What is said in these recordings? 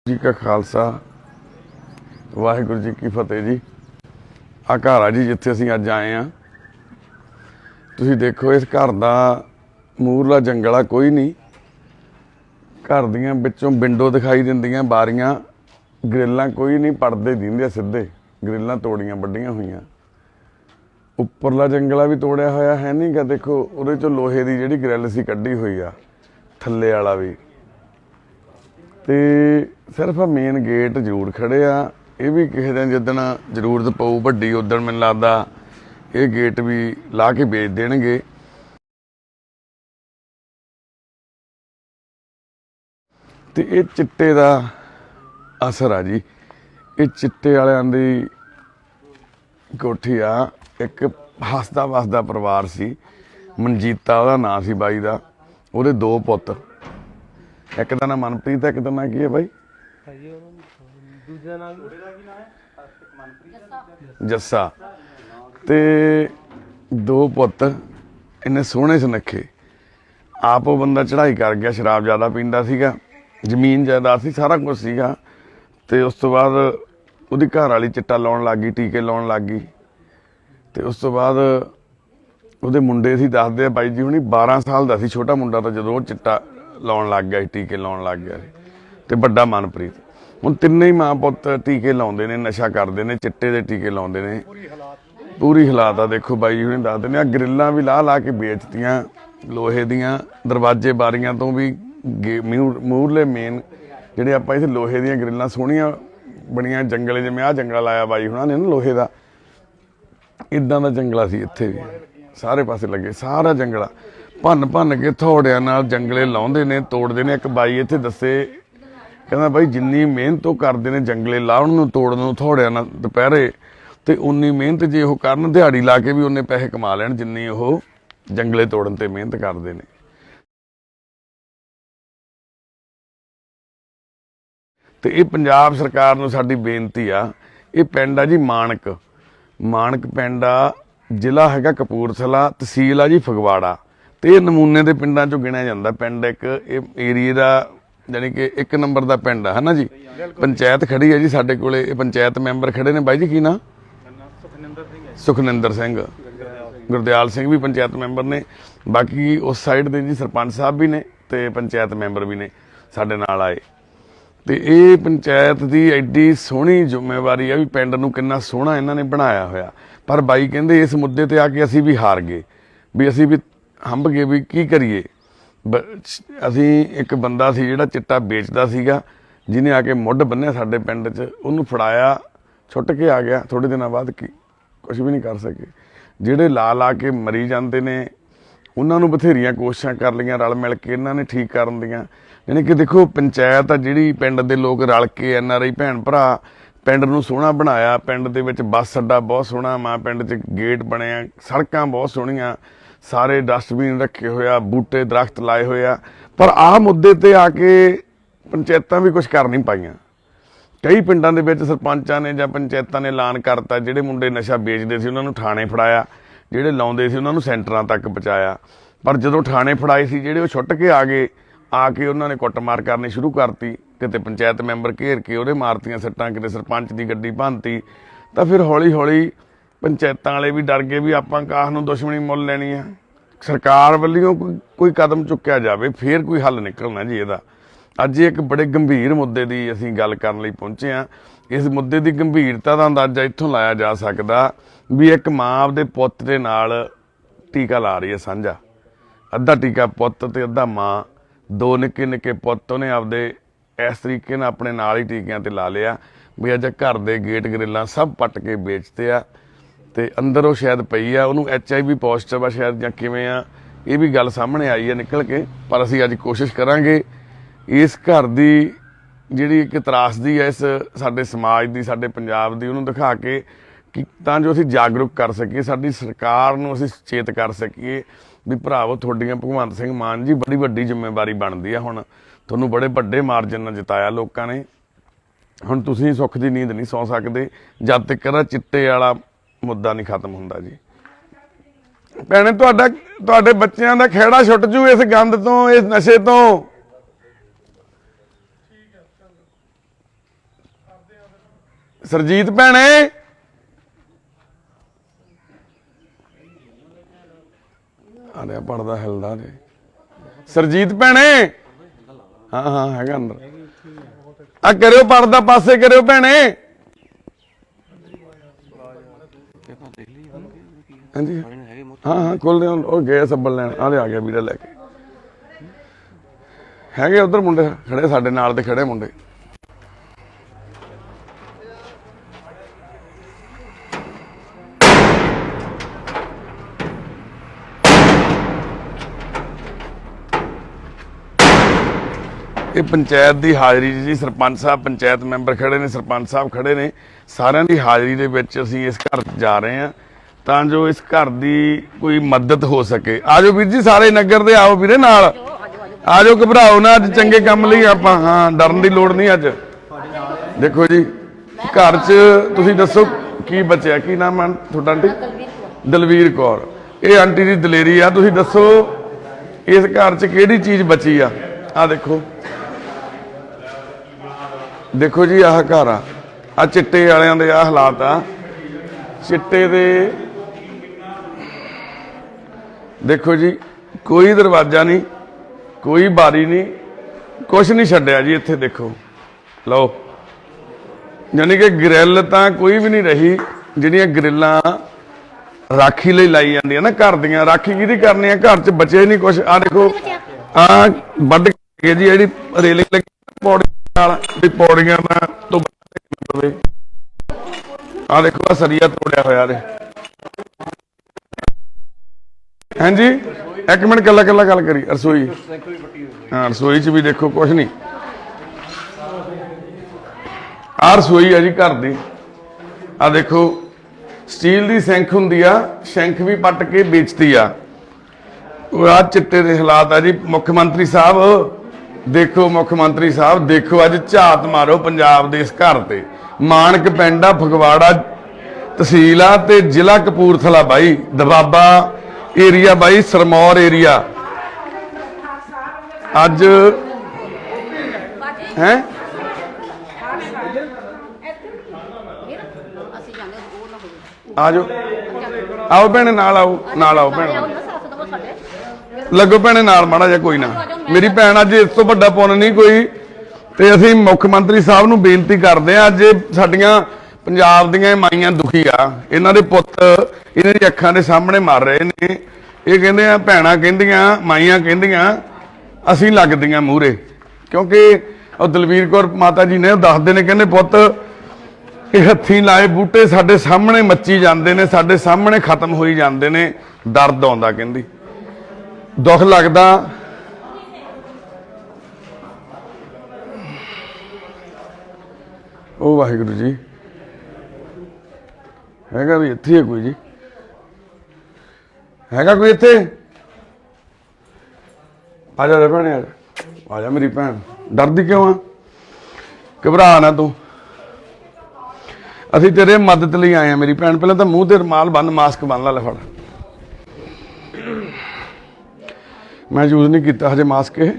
जी का खालसा वाहिगुरू जी की फतेह जी। आ घर आ जी जिथे असीं अज आए हाँ। तुसीं देखो इस घर का मूरला जंगल आ कोई नहीं। घर दियां विचों विंडो दिखाई दिंदियां, बारियां, ग्रिलां कोई नहीं, पड़दे दिंदे सीधे, ग्रिलां तोड़ियां वड्डियां होईयां। उपरला जंगला भी तोड़िया होया है नहीं गा। देखो उहदे चों लोहे की जिहड़ी ग्रिल सी कड्ढी होई आ, थल्ले वाला भी। तो सिर्फ मेन गेट जरूर खड़े आ। ये भी किसी दिन जिदन जरूरत पऊ वड्डी उदण मैनूं लगदा ये गेट भी ला के बेच देणगे। तो ये चिट्टे दा असर आ जी। ये चिट्टे वालियां दी कोठी आ। एक हसदा वसदा परिवार सी, मनजीता उहदा नाम सी बाई दा। उहदे दो पुत्त, एक दा नाम मनप्रीत, एक दा नाम की है बाई जस्सा। ते दो पुत्त इन्ने सोहणे सुनखे। आप वो बंदा चढ़ाई कर गया, शराब ज़्यादा पींदा सीगा, जमीन जायदाद सी, सारा कुछ सीगा। ते उस तो बाद उहदी घर वाली चिट्टा लाउण लग गई, टीके लाउण लग गई। ते उस तो बाद उहदे मुंडे सी, दसदे बाई जी हुणी 12 साल दा सी छोटा मुंडा, तो जदों चिट्टा लाउण लग गया, टीके लाउण लग गया। ते बड्डा मनप्रीत। हुण तिन्ने ही मां पुत्त टीके लाउंदे ने, नशा करदे ने, चिट्टे दे टीके लाउंदे ने। पूरी हालात आ देखो बाई जी हुणी दसदे ने। आ ग्रिलां भी ला ला के बेचतियां लोहे दियां, दरवाजे बारियां तो भी मूरले मेन जिहड़े आपां इत्थे लोहे दियां ग्रिलां सोहणियां बणियां जंगले, जिवें आ जंगला लाया बाई हुणां ने ना लोहे दा, इदां दा जंगला सी इत्थे भी। सारे पासे लगे सारा जंगला भन्न भन्न के थोड़ियां नाल जंगले लाउंदे ने, तोड़दे ने। एक बाई इत्थे दस्से, कहंदा बाई जिन्नी मेहनत वो करदे ने जंगले लाउण नूं, तोड़न नूं थोड़ियां नाल दुपहरे, ते उन्नी मेहनत जे वो करन दिहाड़ी ला के भी उन्ने पैसे कमा लैण जिन्नी वो जंगले तोड़न ते मेहनत करदे ने। ते ये पंजाब सरकार नूं साडी बेनती आ। ये पिंड आ जी माणक, माणक पिंड आ, जिला हैगा कपूरथला, तहसील आ जी फगवाड़ा। तो ये नमूने के पिंडां चों गिणिया जांदा पिंड। एक एरिए का जानी कि 1 नंबर का पिंड है ना जी। पंचायत खड़ी है जी साडे कोले, पंचायत मैंबर खड़े ने। बाई जी की नाम? सुखनिंदर सिंह, गुरदयाल सिंह भी पंचायत मैंबर ने। बाकी उस साइड के जी सरपंच साहब भी ने, ते पंचायत मैंबर भी ने साडे नाल आए। तो ये पंचायत की एड्डी सोहनी जिम्मेवारी है भी पिंड नूं किन्ना सोहना इन्हां ने बनाया होया। पर बाई कहंदे इस मुद्दे ते आके असीं भी हार गए, भी असीं भी हंब गए, भी की करिए। असीं एक बंदा सी जिहड़ा चिट्टा बेचदा सीगा, जिन्हें आके मुੱਢ बन्निया साडे पिंड च, उहनूं फड़ाया, छुੱਟ के आ गया। थोड़े दिनों बाद की कुछ भी नहीं कर सके। ਜਿਹੜੇ ਲਾ ਲਾ के मरी जाते ने, उन्होंने बथेरियां कोशिशां कर लियां रल मिल के इन्हां ने ठीक करन दियां। यानी कि देखो पंचायत आ जिहड़ी, पिंड दे लोग रल के NRI भैन भरा पिंड नूं सोहना बनाया। पिंड दे विच बस अड्डा बहुत सोहना वा, पिंड च गेट बने, सड़कां बहुत सोहणियां, सारे डस्टबिन रखे होया, बूटे दरख्त लाए होया। पर आ मुद्दे ते आके पंचायतां भी कुछ कर नहीं पाईयां। कई पिंडां दे विच सरपंचां ने जां पंचायतां ने ऐलान करता, जिहड़े मुंडे नशा बेचदे सी उन्हां नूं थाणे फड़ाया, जिहड़े लाउंदे सी उन्हां नूं सेंटरां तक पहुंचाया। पर जदों थाणे फड़ाए सी जिहड़े, वो छुੱਟ के आ गए, आके उन्होंने कुੱਟਮਾर करनी शुरू करती। किते पंचायत मैंबर घेर के उहदे मारतियां सट्टां, किते सरपंच की गड्डी भंनती। तो फिर हौली हौली पंचायतां वाले भी डर गए भी आपां काह नूं दुश्मनी मुल लैनी आ। सरकार वल्लों कोई कदम चुक्या जाए, फिर कोई हल निकलना जी इहदा। अज एक बड़े गंभीर मुद्दे की असीं गल करन लई पहुंचे हाँ। इस मुद्दे की गंभीरता का अंदाजा इत्थों लाया जा सकदा भी एक माँ आपदे पुੱਤ दे नाल टीका ला रही है साझा, अद्धा टीका पुੱਤ ते अद्धा माँ। दो निक्के निक्के पुੱਤ उन्हें आपदे इस तरीके नाल अपने नाल ही टीकियां ते ला लिया भी अज घर दे गेट ग्रिलां सब पट के बेचते आ। ते अंदर वो शायद पई आ, उहनूं HIV पॉजिटिव आ शायद जां किवें आ, ये भी गल सामने आई है निकल के। पर असीं अज कोशिश करांगे इस घर की जिहड़ी एक त्रासदी है इस साडे समाज की, साडे पंजाब की, उहनूं दिखा के कि तां जो असीं जागरूक कर सकीए, साडी सरकार नूं असीं सचेत कर सकीए भी भरावो तुहाडीआं भगवंत सिंह मान जी बड़ी वड्डी जिम्मेवारी बनदी है। हुण तुहानूं बड़े वड्डे मार्जन नाल जिताया लोकां ने, हुण तुसीं सुख दी नींद नहीं सौ सकदे जद तक चिट्टे वाला मुद्दा नहीं खत्म हुंदा जी। भैणे तुहाडे बच्चिआं दा खैड़ा छुੱਟ जू इस गंद तो, इस नशे तो। ਸਰਜੀਤ ਭੈਣੇ ਆਲੇ ਪੜਦਾ ਹਿਲਦਾ ਜੇ ਸਰਜੀਤ ਭੈਣੇ ਹਾਂ ਹਾਂ ਹੈਗਾ ਅੰਦਰ ਆ ਕਰਿਓ ਪੜਦਾ ਪਾਸੇ ਕਰਿਓ ਭੈਣੇ ਹਾਂਜੀ ਹਾਂ ਹਾਂ ਖੋਲਦੇ ਉਹ ਗਏ ਸੱਬਲ ਲੈਣ ਆਲੇ ਆ ਗਿਆ ਵੀਰਾ ਲੈ ਕੇ ਹੈਗੇ ਉਧਰ ਮੁੰਡੇ ਖੜੇ ਸਾਡੇ ਨਾਲ ਦੇ ਖੜੇ ਮੁੰਡੇ ਇਹ ਪੰਚਾਇਤ ਦੀ ਹਾਜ਼ਰੀ ਜੀ ਸਰਪੰਚ ਸਾਹਿਬ ਪੰਚਾਇਤ ਮੈਂਬਰ ਖੜੇ ਨੇ ਸਰਪੰਚ ਸਾਹਿਬ ਖੜੇ ਨੇ ਸਾਰਿਆਂ ਦੀ ਹਾਜ਼ਰੀ ਦੇ ਵਿੱਚ ਅਸੀਂ ਇਸ ਘਰ ਜਾ ਰਹੇ ਹਾਂ ਤਾਂ ਜੋ ਇਸ ਘਰ ਦੀ ਕੋਈ ਮਦਦ ਹੋ ਸਕੇ ਆਜੋ ਵੀਰ ਜੀ ਸਾਰੇ ਨਗਰ ਦੇ ਆਓ ਵੀਰੇ ਨਾਲ ਆਜੋ ਘਬਰਾਓ ਨਾ ਅੱਜ ਚੰਗੇ ਕੰਮ ਲਈ ਆਪਾਂ ਹਾਂ ਡਰਨ ਦੀ ਲੋੜ ਨਹੀਂ ਅੱਜ ਦੇਖੋ ਜੀ ਘਰ 'ਚ ਤੁਸੀਂ ਦੱਸੋ ਕੀ ਬਚਿਆ ਕੀ ਨਾਮ ਹੈ ਤੁਹਾਡਾ ਆਂਟੀ ਦਲਵੀਰ ਕੌਰ ਇਹ ਆਂਟੀ ਦੀ ਦਲੇਰੀ ਆ ਤੁਸੀਂ ਦੱਸੋ ਇਸ ਘਰ 'ਚ ਕਿਹੜੀ ਚੀਜ਼ ਬਚੀ ਆ ਆਹ ਦੇਖੋ ਦੇਖੋ ਜੀ ਆਹ ਘਰ ਆ ਚਿੱਟੇ ਵਾਲਿਆਂ ਦੇ ਆਹ ਹਾਲਾਤ ਆ ਚਿੱਟੇ ਦੇ ਦੇਖੋ ਜੀ ਕੋਈ ਦਰਵਾਜ਼ਾ ਨਹੀਂ ਕੋਈ ਬਾਰੀ ਨਹੀਂ ਕੁਛ ਨਹੀਂ ਛੱਡਿਆ ਜੀ ਇੱਥੇ ਦੇਖੋ ਲਓ ਯਾਨੀ ਕਿ ਗ੍ਰਿਲ ਤਾਂ ਕੋਈ ਵੀ ਨਹੀਂ ਰਹੀ ਜਿਹੜੀਆਂ ਗ੍ਰਿਲਾਂ ਰਾਖੀ ਲਈ ਲਾਈ ਜਾਂਦੀਆਂ ਨਾ ਘਰ ਦੀਆਂ ਰਾਖੀ ਕਿਹਦੀ ਕਰਨੀ ਆ ਘਰ 'ਚ ਬਚੇ ਨਹੀਂ ਕੁਛ ਆ ਦੇਖੋ ਆ ਵੱਢ ਕੇ ਜੀ ਜਿਹੜੀ ਰੇਲਿੰਗ ਲੱਗੀ ਪੌੜੀ ਨਾਲ ਵੀ ਪੌੜੀਆਂ ਦਾ ਤੋਂ ਪਵੇ ਆ ਦੇਖੋ ਆ ਸਰੀਆ ਤੋੜਿਆ ਹੋਇਆ ਰੇ ਹਾਂਜੀ ਇੱਕ ਮਿੰਟ ਕੱਲਾ ਕੱਲਾ ਗੱਲ ਕਰੀ ਰਸੋਈ ਹਾਂ ਰਸੋਈ 'ਚ ਵੀ ਦੇਖੋ ਕੁਛ ਨਹੀਂ ਆ ਰਸੋਈ ਆ ਜੀ ਘਰ ਦੀ ਆ ਦੇਖੋ ਸਟੀਲ ਦੀ ਸਿੰਕ ਹੁੰਦੀ ਆ ਸਿੰਕ ਵੀ ਪੱਟ ਕੇ ਵੇਚਤੀ ਆ ਉਹ ਆ ਚਿੱਟੇ ਦੇ ਹਾਲਾਤ ਆ ਜੀ ਮੁੱਖ ਮੰਤਰੀ ਸਾਹਿਬ ਦੇਖੋ ਮੁੱਖ ਮੰਤਰੀ ਸਾਹਿਬ ਦੇਖੋ ਅੱਜ ਝਾਤ ਮਾਰੋ ਪੰਜਾਬ ਦੇ ਇਸ ਘਰ ਤੇ ਮਾਨਕ ਪਿੰਡ ਆ ਫਗਵਾੜਾ ਤਹਿਸੀਲ ਆ ਤੇ ਜ਼ਿਲ੍ਹਾ ਕਪੂਰਥਲਾ ਬਾਈ ਦਬਾਬਾ ਏਰੀਆ ਬਾਈ ਸਰਮੌਰ ਏਰੀਆ ਅੱਜ ਹੈ ਆਜੋ ਆਓ ਭੈਣੇ ਨਾਲ ਆਓ ਭੈਣੇ ਲੱਗੋ ਭੈਣੇ ਨਾਲ ਮਾੜਾ ਜਿਹਾ ਕੋਈ ਨਾ ਮੇਰੀ ਭੈਣ ਅੱਜ ਇਸ ਤੋਂ ਵੱਡਾ ਪੁੰਨ ਨਹੀਂ ਕੋਈ ਤੇ ਅਸੀਂ ਮੁੱਖ ਮੰਤਰੀ ਸਾਹਿਬ ਨੂੰ ਬੇਨਤੀ ਕਰਦੇ ਆ ਅੱਜ ਸਾਡੀਆਂ ਪੰਜਾਬ ਦੀਆਂ ਮਾਈਆਂ ਦੁਖੀ ਆ ਇਹਨਾਂ ਦੇ ਪੁੱਤ ਇਹਨਾਂ ਦੀ ਅੱਖਾਂ ਦੇ ਸਾਹਮਣੇ ਮਰ ਰਹੇ ਨੇ ਇਹ ਕਹਿੰਦੇ ਆ ਭੈਣਾਂ ਕਹਿੰਦੀਆਂ ਮਾਈਆਂ ਕਹਿੰਦੀਆਂ ਅਸੀਂ ਲੱਗਦੀਆਂ ਮੂਹਰੇ ਕਿਉਂਕਿ ਉਹ ਦਲਵੀਰ ਕੌਰ ਮਾਤਾ ਜੀ ਨੇ ਉਹ ਦੱਸਦੇ ਨੇ ਕਹਿੰਦੇ ਪੁੱਤ ਇਹ ਹੱਥੀਂ ਲਾਏ ਬੂਟੇ ਸਾਡੇ ਸਾਹਮਣੇ ਮੱਚੀ ਜਾਂਦੇ ਨੇ ਸਾਡੇ ਸਾਹਮਣੇ ਖਤਮ ਹੋਈ ਜਾਂਦੇ ਨੇ ਦਰਦ ਆਉਂਦਾ ਕਹਿੰਦੀ ਦੁੱਖ ਲੱਗਦਾ ਉਹ ਵਾਹਿਗੁਰੂ ਜੀ ਹੈਗਾ ਵੀ ਇੱਥੇ ਹੈ ਕੋਈ ਜੀ ਹੈਗਾ ਕੋਈ ਇੱਥੇ ਆ ਜਾ ਭੈਣੇ ਆ ਜਾ ਮੇਰੀ ਭੈਣ ਡਰਦੀ ਕਿਉਂ ਆ ਘਬਰਾ ਨਾ ਤੂੰ ਅਸੀਂ ਤੇਰੇ ਮਦਦ ਲਈ ਆਏ ਆ ਮੇਰੀ ਭੈਣ ਪਹਿਲਾਂ ਤਾਂ ਮੂੰਹ ਤੇ ਰੁਮਾਲ ਬੰਨ ਮਾਸਕ ਬੰਨ ਲੈ ਫੜ ਮੈਂ ਯੂਜ਼ ਨਹੀਂ ਕੀਤਾ ਹਜੇ ਮਾਸਕ ਇਹ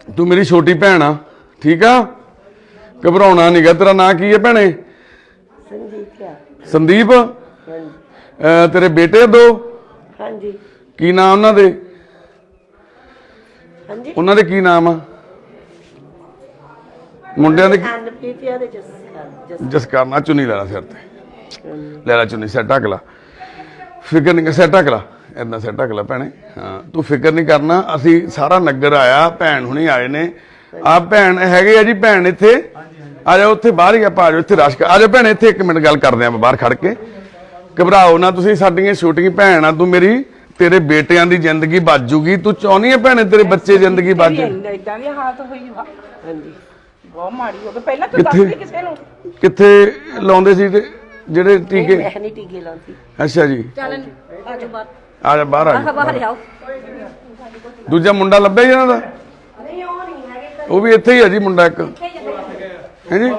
ਤੂੰ ਮੇਰੀ ਛੋਟੀ ਭੈਣ ਆ ਠੀਕ ਆ ਘਬਰਾਉਣਾ ਨਹੀਂਗਾ ਤੇਰਾ ਨਾਂ ਕੀ ਹੈ ਭੈਣੇ ਸੰਦੀਪ ਤੇਰੇ ਬੇਟੇ ਦੋ ਹਾਂਜੀ ਕੀ ਨਾਮ ਉਹਨਾਂ ਦੇ ਹਾਂਜੀ ਉਹਨਾਂ ਦੇ ਕੀ ਨਾਮ ਆ ਮੁੰਡਿਆਂ ਦੇ ਜਸਕਰ ਨਾ ਚੁੰਨੀ ਲੈਣਾ ਸਿਰ ਤੇ ਲੈ ਲਾ ਚੁੰਨੀ ਸਿਰ ਢੱਕ ਲਾ ਫਿਕਰ ਨਹੀਂ ਸਿਰ ਢੱਕ ਲਾ ਏਦਾਂ ਸਿਰ ਢੱਕ ਲਾ ਭੈਣੇ ਹਾਂ ਤੂੰ ਫਿਕਰ ਨਹੀਂ ਕਰਨਾ ਅਸੀਂ ਸਾਰਾ ਨਗਰ ਆਇਆ ਭੈਣ ਹੁਣੀ ਆਏ ਨੇ ਆ ਭੈਣ ਹੈਗੇ ਆ ਜੀ ਭੈਣ ਇੱਥੇ ਆ ਜਾਓ ਉੱਥੇ ਬਾਹਰ ਹੀ ਆਪਾਂ ਆ ਜਾਓ ਇੱਥੇ ਰਸ਼ ਆ ਜਾਓ ਭੈਣ ਇੱਥੇ 1 ਮਿੰਟ ਗੱਲ ਕਰਦੇ ਆਪਾਂ ਬਾਹਰ ਖੜ ਕੇ ਘਬਰਾਓ ਨਾ ਤੁਸੀਂ ਸਾਡੀਆਂ ਛੋਟੀਆਂ ਭੈਣ ਆ ਤੂੰ ਮੇਰੀ ਤੇਰੇ ਬੇਟਿਆਂ ਦੀ ਜ਼ਿੰਦਗੀ ਬਚ ਜੂਗੀ ਤੂੰ ਚਾਹੁੰਦੀ ਹੈ ਭੈਣੇ ਤੇਰੇ ਬੱਚੇ ਜ਼ਿੰਦਗੀ ਬਚ ਜਾਣ ਇਦਾਂ ਦੀ ਹਾਲਤ ਹੋਈ ਹਾਂਜੀ ਬਹੁਤ ਮਾੜੀ ਹੋ ਗਈ ਪਹਿਲਾਂ ਤੂੰ ਦੱਸ ਦੇ ਕਿਸੇ ਨੂੰ ਕਿੱਥੇ ਲਾਉਂਦੇ ਸੀ ਤੇ ਜਿਹੜੇ ਟੀਕੇ ਮੈਂ ਨਹੀਂ ਟੀਕੇ ਲਾਉਂਦੀ ਅੱਛਾ ਜੀ ਚੱਲ ਆ ਜਾ ਬਾਹਰ ਆ ਜਾ ਬਾਹਰ ਆ ਬਾਹਰ ਆਓ ਦੂਜਾ ਮੁੰਡਾ ਲੱਭਿਆ ਜੀ ਇਹਨਾਂ ਦਾ ਨਹੀਂ ਉਹ ਨਹੀਂ ਹੈਗੇ ਉਹ ਵੀ ਇੱਥੇ ਹੀ ਆ ਜੀ ਮੁੰਡਾ ਇੱਕ ਹੈ ਜੀ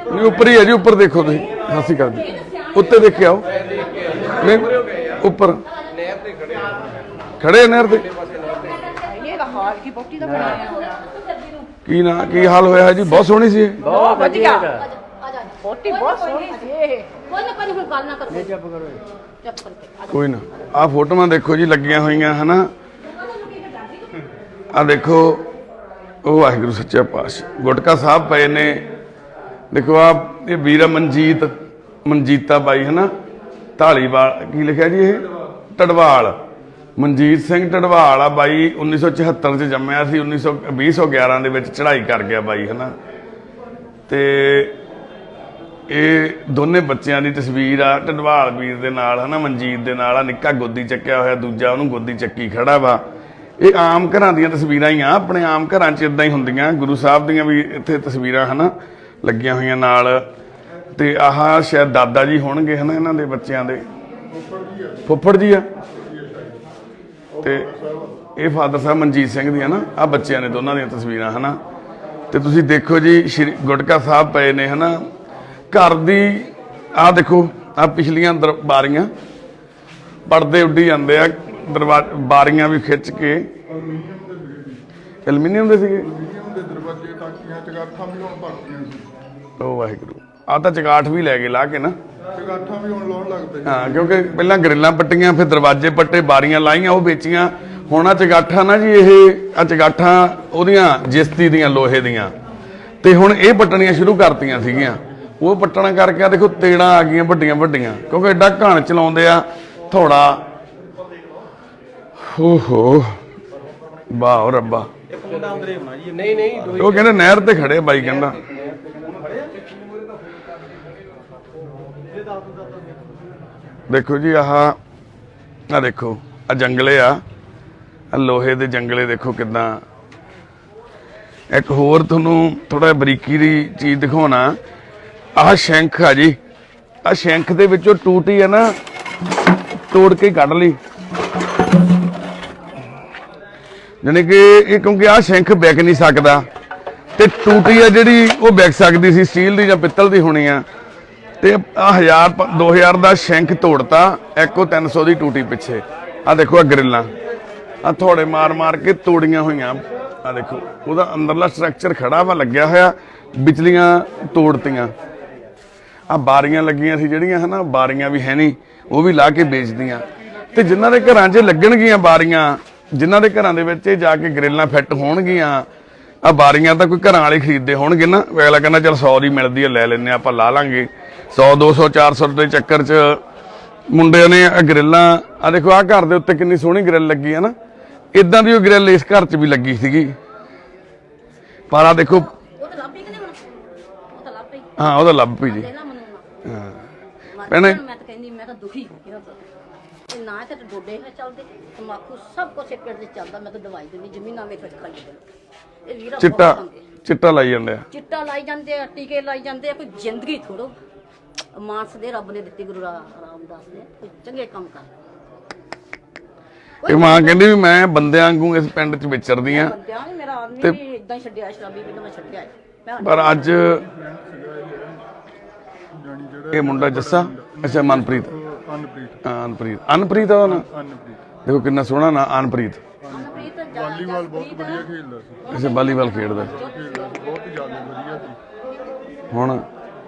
ਨਹੀਂ ਉੱਪਰ ਹੀ ਹੈ ਜੀ ਉੱਪਰ ਦੇਖੋ ਤੁਸੀਂ ਹਾਸੀ ਕਰਦੇ ਉੱਤੇ ਦੇਖ ਕੇ ਆਓ ਨਹੀਂ ਉੱਪਰ ਖੜੇ ਨਹਿਰ ਤੇ ਇਹ ਹਾਲ ਕੀ ਬੋਟੀ ਦਾ ਬਣਾਇਆ ਕੀ ਹਾਲ ਹੋਇਆ ਜੀ? ਬਹੁਤ ਸੋਹਣੀ ਸੀ ਇਹ। ਬਹੁਤ ਵਧੀਆ ਆ ਜਾ ਫੋਟੀ ਬਹੁਤ ਸੋਹਣੀ ਸੀ ਇਹ। ਕੋਈ ਨਾ ਕੋਈ ਹੁਣ ਗੱਲ ਨਾ ਕਰੋ ਚੁੱਪ ਕਰਕੇ ਕੋਈ ਨਾ, ਆਹ ਫੋਟੋਆਂ ਦੇਖੋ ਜੀ ਲੱਗੀਆਂ ਹੋਈਆਂ ਹਨਾ। ਆ ਦੇਖੋ, ਉਹ ਵਾਹਿਗੁਰੂ ਸੱਚਾ ਪਾਤਸ਼ਾਹ ਗੁਟਕਾ ਸਾਹਿਬ ਪਏ ਨੇ। ਦੇਖੋ ਆ ਇਹ ਵੀਰਾ ਮਨਜੀਤਾ ਬਾਈ ਹਨਾ, ਢਾਲੀਵਾਲ ਕੀ ਲਿਖਿਆ ਜੀ ਇਹ? ਟਡਵਾਲ, ਮਨਜੀਤ ਸਿੰਘ ਟਡਵਾਲ ਆ ਬਾਈ। 1974 ਚ ਜੰਮਿਆ ਸੀ, 2011 ਦੇ ਵਿੱਚ ਚੜ੍ਹਾਈ ਕਰ ਗਿਆ ਬਾਈ ਹਨਾ। ਤੇ ਇਹ ਦੋਨੇ ਬੱਚਿਆਂ ਦੀ ਤਸਵੀਰ ਆ, ਟਡਵਾਲ ਵੀਰ ਦੇ ਨਾਲ ਹਨਾ, ਮਨਜੀਤ ਦੇ ਨਾਲ ਆ। ਨਿੱਕਾ ਗੋਦੀ ਚੱਕਿਆ ਹੋਇਆ, ਦੂਜਾ ਉਹਨੂੰ ਗੋਦੀ ਚੱਕੀ ਖੜਾ ਵਾ। ਇਹ ਆਮ ਘਰਾਂ ਦੀਆਂ ਤਸਵੀਰਾਂ ਹੀ ਆ, ਆਪਣੇ ਆਮ ਘਰਾਂ 'ਚ ਇਦਾਂ ਹੀ ਹੁੰਦੀਆਂ। ਗੁਰੂ ਸਾਹਿਬ ਦੀਆਂ ਵੀ ਇੱਥੇ ਤਸਵੀਰਾਂ ਹਨਾ ਲੱਗੀਆਂ ਹੋਈਆਂ ਨਾਲ। ਤੇ ਆਹ ਸ਼ਾਇਦ ਦਾਦਾ ਜੀ ਹੋਣਗੇ ਹਨਾ ਇਹਨਾਂ ਦੇ ਬੱਚਿਆਂ ਦੇ, ਫੁੱਫੜ ਜੀ ਆ। ਤੇ ਇਹ ਫਾਦਰ ਸਾਹਿਬ ਮਨਜੀਤ ਸਿੰਘ ਦੀਆਂ ਨਾ, ਆ ਬੱਚਿਆਂ ਨੇ ਦੋਨਾਂ ਦੀਆਂ ਤਸਵੀਰਾਂ ਹਨਾ। ਤੇ ਤੁਸੀਂ ਦੇਖੋ ਜੀ ਸ਼੍ਰੀ ਗੁਟਕਾ ਸਾਹਿਬ ਪਏ ਨੇ ਹਨਾ। ਘਰ ਦੀ ਆਹ ਦੇਖੋ, ਆਹ ਪਿਛਲੀਆਂ ਬਾਰੀਆਂ, ਪਰਦੇ ਉੱਡੀ ਜਾਂਦੇ ਆ, ਬਾਰੀਆਂ ਵੀ ਖਿੱਚ ਕੇ ਐਲੂਮੀਨੀਅਮ ਦੇ ਸੀਗੇ। ਦਰਵਾਜ਼ੇ ਟਾਕੀਆਂ ਚਗਾਠਾਂ ਵੀ ਹੁਣ ਭਰਤੀਆਂ ਸੀ। ਉਹ ਵਾਹਿਗੁਰੂ, ਆਹ ਤਾਂ ਚਗਾਠ ਵੀ ਲੈ ਕੇ ਲਾ ਕੇ ਨਾ। ਚਗਾਠਾਂ ਵੀ ਹੁਣ ਲਾਉਣ ਲੱਗ ਪਏ। ਹਾਂ, ਕਿਉਂਕਿ ਪਹਿਲਾਂ ਗਰਿੱਲਾਂ ਪੱਟੀਆਂ, ਫਿਰ ਦਰਵਾਜ਼ੇ ਪੱਟੇ, ਬਾਰੀਆਂ ਲਾਈਆਂ, ਉਹ ਵੇਚੀਆਂ। ਹੁਣ ਆ ਚਗਾਠਾਂ ਨਾ ਜੀ, ਇਹ ਆ ਚਗਾਠਾਂ ਉਹਦੀਆਂ ਜਿਸਤੀ ਦੀਆਂ, ਲੋਹੇ ਦੀਆਂ। ਤੇ ਹੁਣ ਇਹ ਪੱਟਣੀਆਂ ਸ਼ੁਰੂ ਕਰਤੀਆਂ ਸੀਗੀਆਂ। ਉਹ ਪੱਟਣਾ ਕਰਕੇ ਆ ਦੇਖੋ ਤੇੜਾਂ ਆ ਗਈਆਂ ਵੱਡੀਆਂ ਵੱਡੀਆਂ, ਕਿਉਂਕਿ ਐਡਾ ਘਣ ਚਲਾਉਂਦੇ ਆ ਥੋੜਾ। ਓਹੋ ਵਾਹ ਰੱਬਾ, ਉਹ ਕਹਿੰਦੇ ਨਹਿਰ ਤੇ ਖੜੇ ਬਾਈ ਕਹਿੰਦਾ। ਦੇਖੋ ਜੀ ਆਹ ਦੇਖੋ, ਆ ਜੰਗਲੇ ਆ, ਲੋਹੇ ਦੇ ਜੰਗਲੇ ਦੇਖੋ ਕਿਦਾਂ। ਇੱਕ ਹੋਰ ਤੁਹਾਨੂੰ ਥੋੜਾ ਬਰੀਕੀ ਦੀ ਚੀਜ਼ ਦਿਖਾਉਣਾ। ਆਹ ਸ਼ੰਖ ਆ ਜੀ, ਆਹ ਸ਼ੰਖ ਦੇ ਵਿੱਚੋਂ ਟੂਟੀ ਆ ਨਾ, ਤੋੜ ਕੇ ਕੱਢ ਲਈ। ਜਾਣੀ ਕਿ ਇਹ, ਕਿਉਂਕਿ ਆਹ ਸ਼ੰਖ ਵਿਕ ਨਹੀਂ ਸਕਦਾ, ਤੇ ਟੂਟੀ ਆ ਜਿਹੜੀ ਉਹ ਵਿਕ ਸਕਦੀ ਸੀ, ਸਟੀਲ ਦੀ ਜਾਂ ਪਿੱਤਲ ਦੀ ਹੋਣੀ ਆ। ਤੇ ਆ 1000 ਦਾ ਸ਼ੰਖ ਤੋੜਤਾ, ਇੱਕੋ 300 ਦੀ ਟੂਟੀ ਪਿੱਛੇ। ਆ ਦੇਖੋ ਆ ਗਰਿੱਲਾਂ, ਆ ਥੋੜੇ ਮਾਰ ਮਾਰ ਕੇ ਤੋੜੀਆਂ ਹੋਈਆਂ। ਆ ਦੇਖੋ ਉਹਦਾ ਅੰਦਰਲਾ ਸਟਰਕਚਰ ਖੜਾ ਵਾ, ਲੱਗਿਆ ਹੋਇਆ, ਵਿਚਲੀਆਂ ਤੋੜਤੀਆਂ। ਆ ਬਾਰੀਆਂ ਲੱਗੀਆਂ ਸੀ ਜਿਹੜੀਆਂ ਹਨਾ, ਬਾਰੀਆਂ ਵੀ ਹੈ ਨਹੀਂ, ਉਹ ਵੀ ਲਾ ਕੇ ਵੇਚਦੀਆਂ। ਤੇ ਜਿਨ੍ਹਾਂ ਦੇ ਘਰਾਂ 'ਚ ਲੱਗਣਗੀਆਂ ਬਾਰੀਆਂ, ਜਿਨ੍ਹਾਂ ਦੇ ਘਰਾਂ ਦੇ ਵਿੱਚ ਜਾ ਕੇ ਗਰਿੱਲਾਂ ਫਿੱਟ ਹੋਣਗੀਆਂ, ਆ ਬਾਰੀਆਂ ਤਾਂ ਕੋਈ ਘਰਾਂ ਵਾਲੇ ਖਰੀਦਦੇ ਹੋਣਗੇ ਨਾ। ਅਗਲਾ ਕਹਿੰਦਾ ਚੱਲ 100 ਦੀ ਮਿਲਦੀ ਹੈ, ਲੈ ਲੈਂਦੇ ਆਪਾਂ, ਲਾ ਲਾਂਗੇ। 100 200 400 ਦੇ ਚੱਕਰ 'ਚ ਮੁੰਡਿਆਂ ਨੇ ਗਰਿੱਲਾਂ। ਆ ਦੇਖੋ ਆਹ ਘਰ ਦੇ ਉੱਤੇ ਕਿੰਨੀ ਸੋਹਣੀ ਗਰਿੱਲ ਲੱਗੀ ਹੈ ਨਾ। ਇਦਾਂ ਦੀ ਉਹ ਗਰਿੱਲ ਇਸ ਘਰ 'ਚ ਵੀ ਲੱਗੀ ਸੀਗੀ। ਪਰ ਆ ਦੇਖੋ, ਉਹ ਤਾਂ ਲੱਭ ਪਈ ਕਿ ਨਹੀਂ ਹੁਣ? ਉਹ ਤਾਂ ਲੱਭ ਪਈ। ਹਾਂ ਉਹਦਾ ਲੱਭ ਪਈ ਜੀ। ਪਹਿਲਾਂ ਮੈਨੂੰ ਹਾਂ ਭੈਣੇ, ਮੈਂ ਤਾਂ ਕਹਿੰਦੀ, ਮੈਂ ਤਾਂ ਦੁਖੀ ਹੋ ਗਈ ਨਾ। ਇਹ ਨਾ ਤੇ ਡੋਡੇ ਹੈ ਚੱਲਦੇ, ਤਮਾਕੂ ਸਭ ਕੁਛ ਇੱਕ ਪਿੰਡ 'ਚ ਚੱਲਦਾ। ਮੈਂ ਤਾਂ ਦਵਾਈ ਦਿੰਦੀ, ਜ਼ਮੀਨਾਂ ਵਿੱਚ ਖਾਈ ਜਾਂਦੇ। ਇਹ ਵੀਰਾ ਚਿੱਟਾ ਚਿੱਟਾ ਲਾਈ ਜਾਂਦੇ ਆ, ਚਿੱਟਾ ਲਾਈ ਜਾਂਦੇ ਆ, ਟੀਕੇ ਲਾਈ ਜਾਂਦੇ ਆ। ਕੋਈ ਜ਼ਿੰਦਗੀ ਥੋੜੋ ਮਾਨਸ ਦੇ ਰੱਬ ਨੇ ਦਿੱਤੀ, ਗੁਰੂ ਰਾਮਦਾਸ ਨੇ। ਕੋਈ ਚੰਗੇ ਕੰਮ ਕਰ। ਇਹ ਮਾਂ ਕਹਿੰਦੀ ਵੀ ਮੈਂ ਬੰਦਿਆਂ ਵਾਂਗੂ ਇਸ ਪਿੰਡ 'ਚ ਵਿਚਰਦੀ ਆ। ਬੰਦਿਆਂ ਨੇ ਮੇਰਾ ਆਦਮੀ ਵੀ ਇਦਾਂ ਹੀ ਛੱਡਿਆ, ਸ਼ਰਾਬੀ ਵੀ ਮੈਂ ਛੱਡਿਆ। ਪਰ ਅੱਜ ਇਹ ਮੁੰਡਾ ਜੱਸਾ, ਅੱਛਾ ਮਨਪ੍ਰੀਤ, ਅਨਪ੍ਰੀਤ ਆ ਉਹਦਾ ਨਾਂ। ਦੇਖੋ ਕਿੰਨਾ ਸੋਹਣਾ ਨਾਂ, ਅਨਪ੍ਰੀਤ। ਵਾਲੀਬਾਲ ਬਹੁਤ ਵਧੀਆ ਖੇਡਦਾ ਸੀ। ਅੱਛਾ ਵਾਲੀਬਾਲ ਖੇਡਦਾ, ਬਹੁਤ ਜ਼ਿਆਦਾ ਵਧੀਆ ਸੀ। ਹੁਣ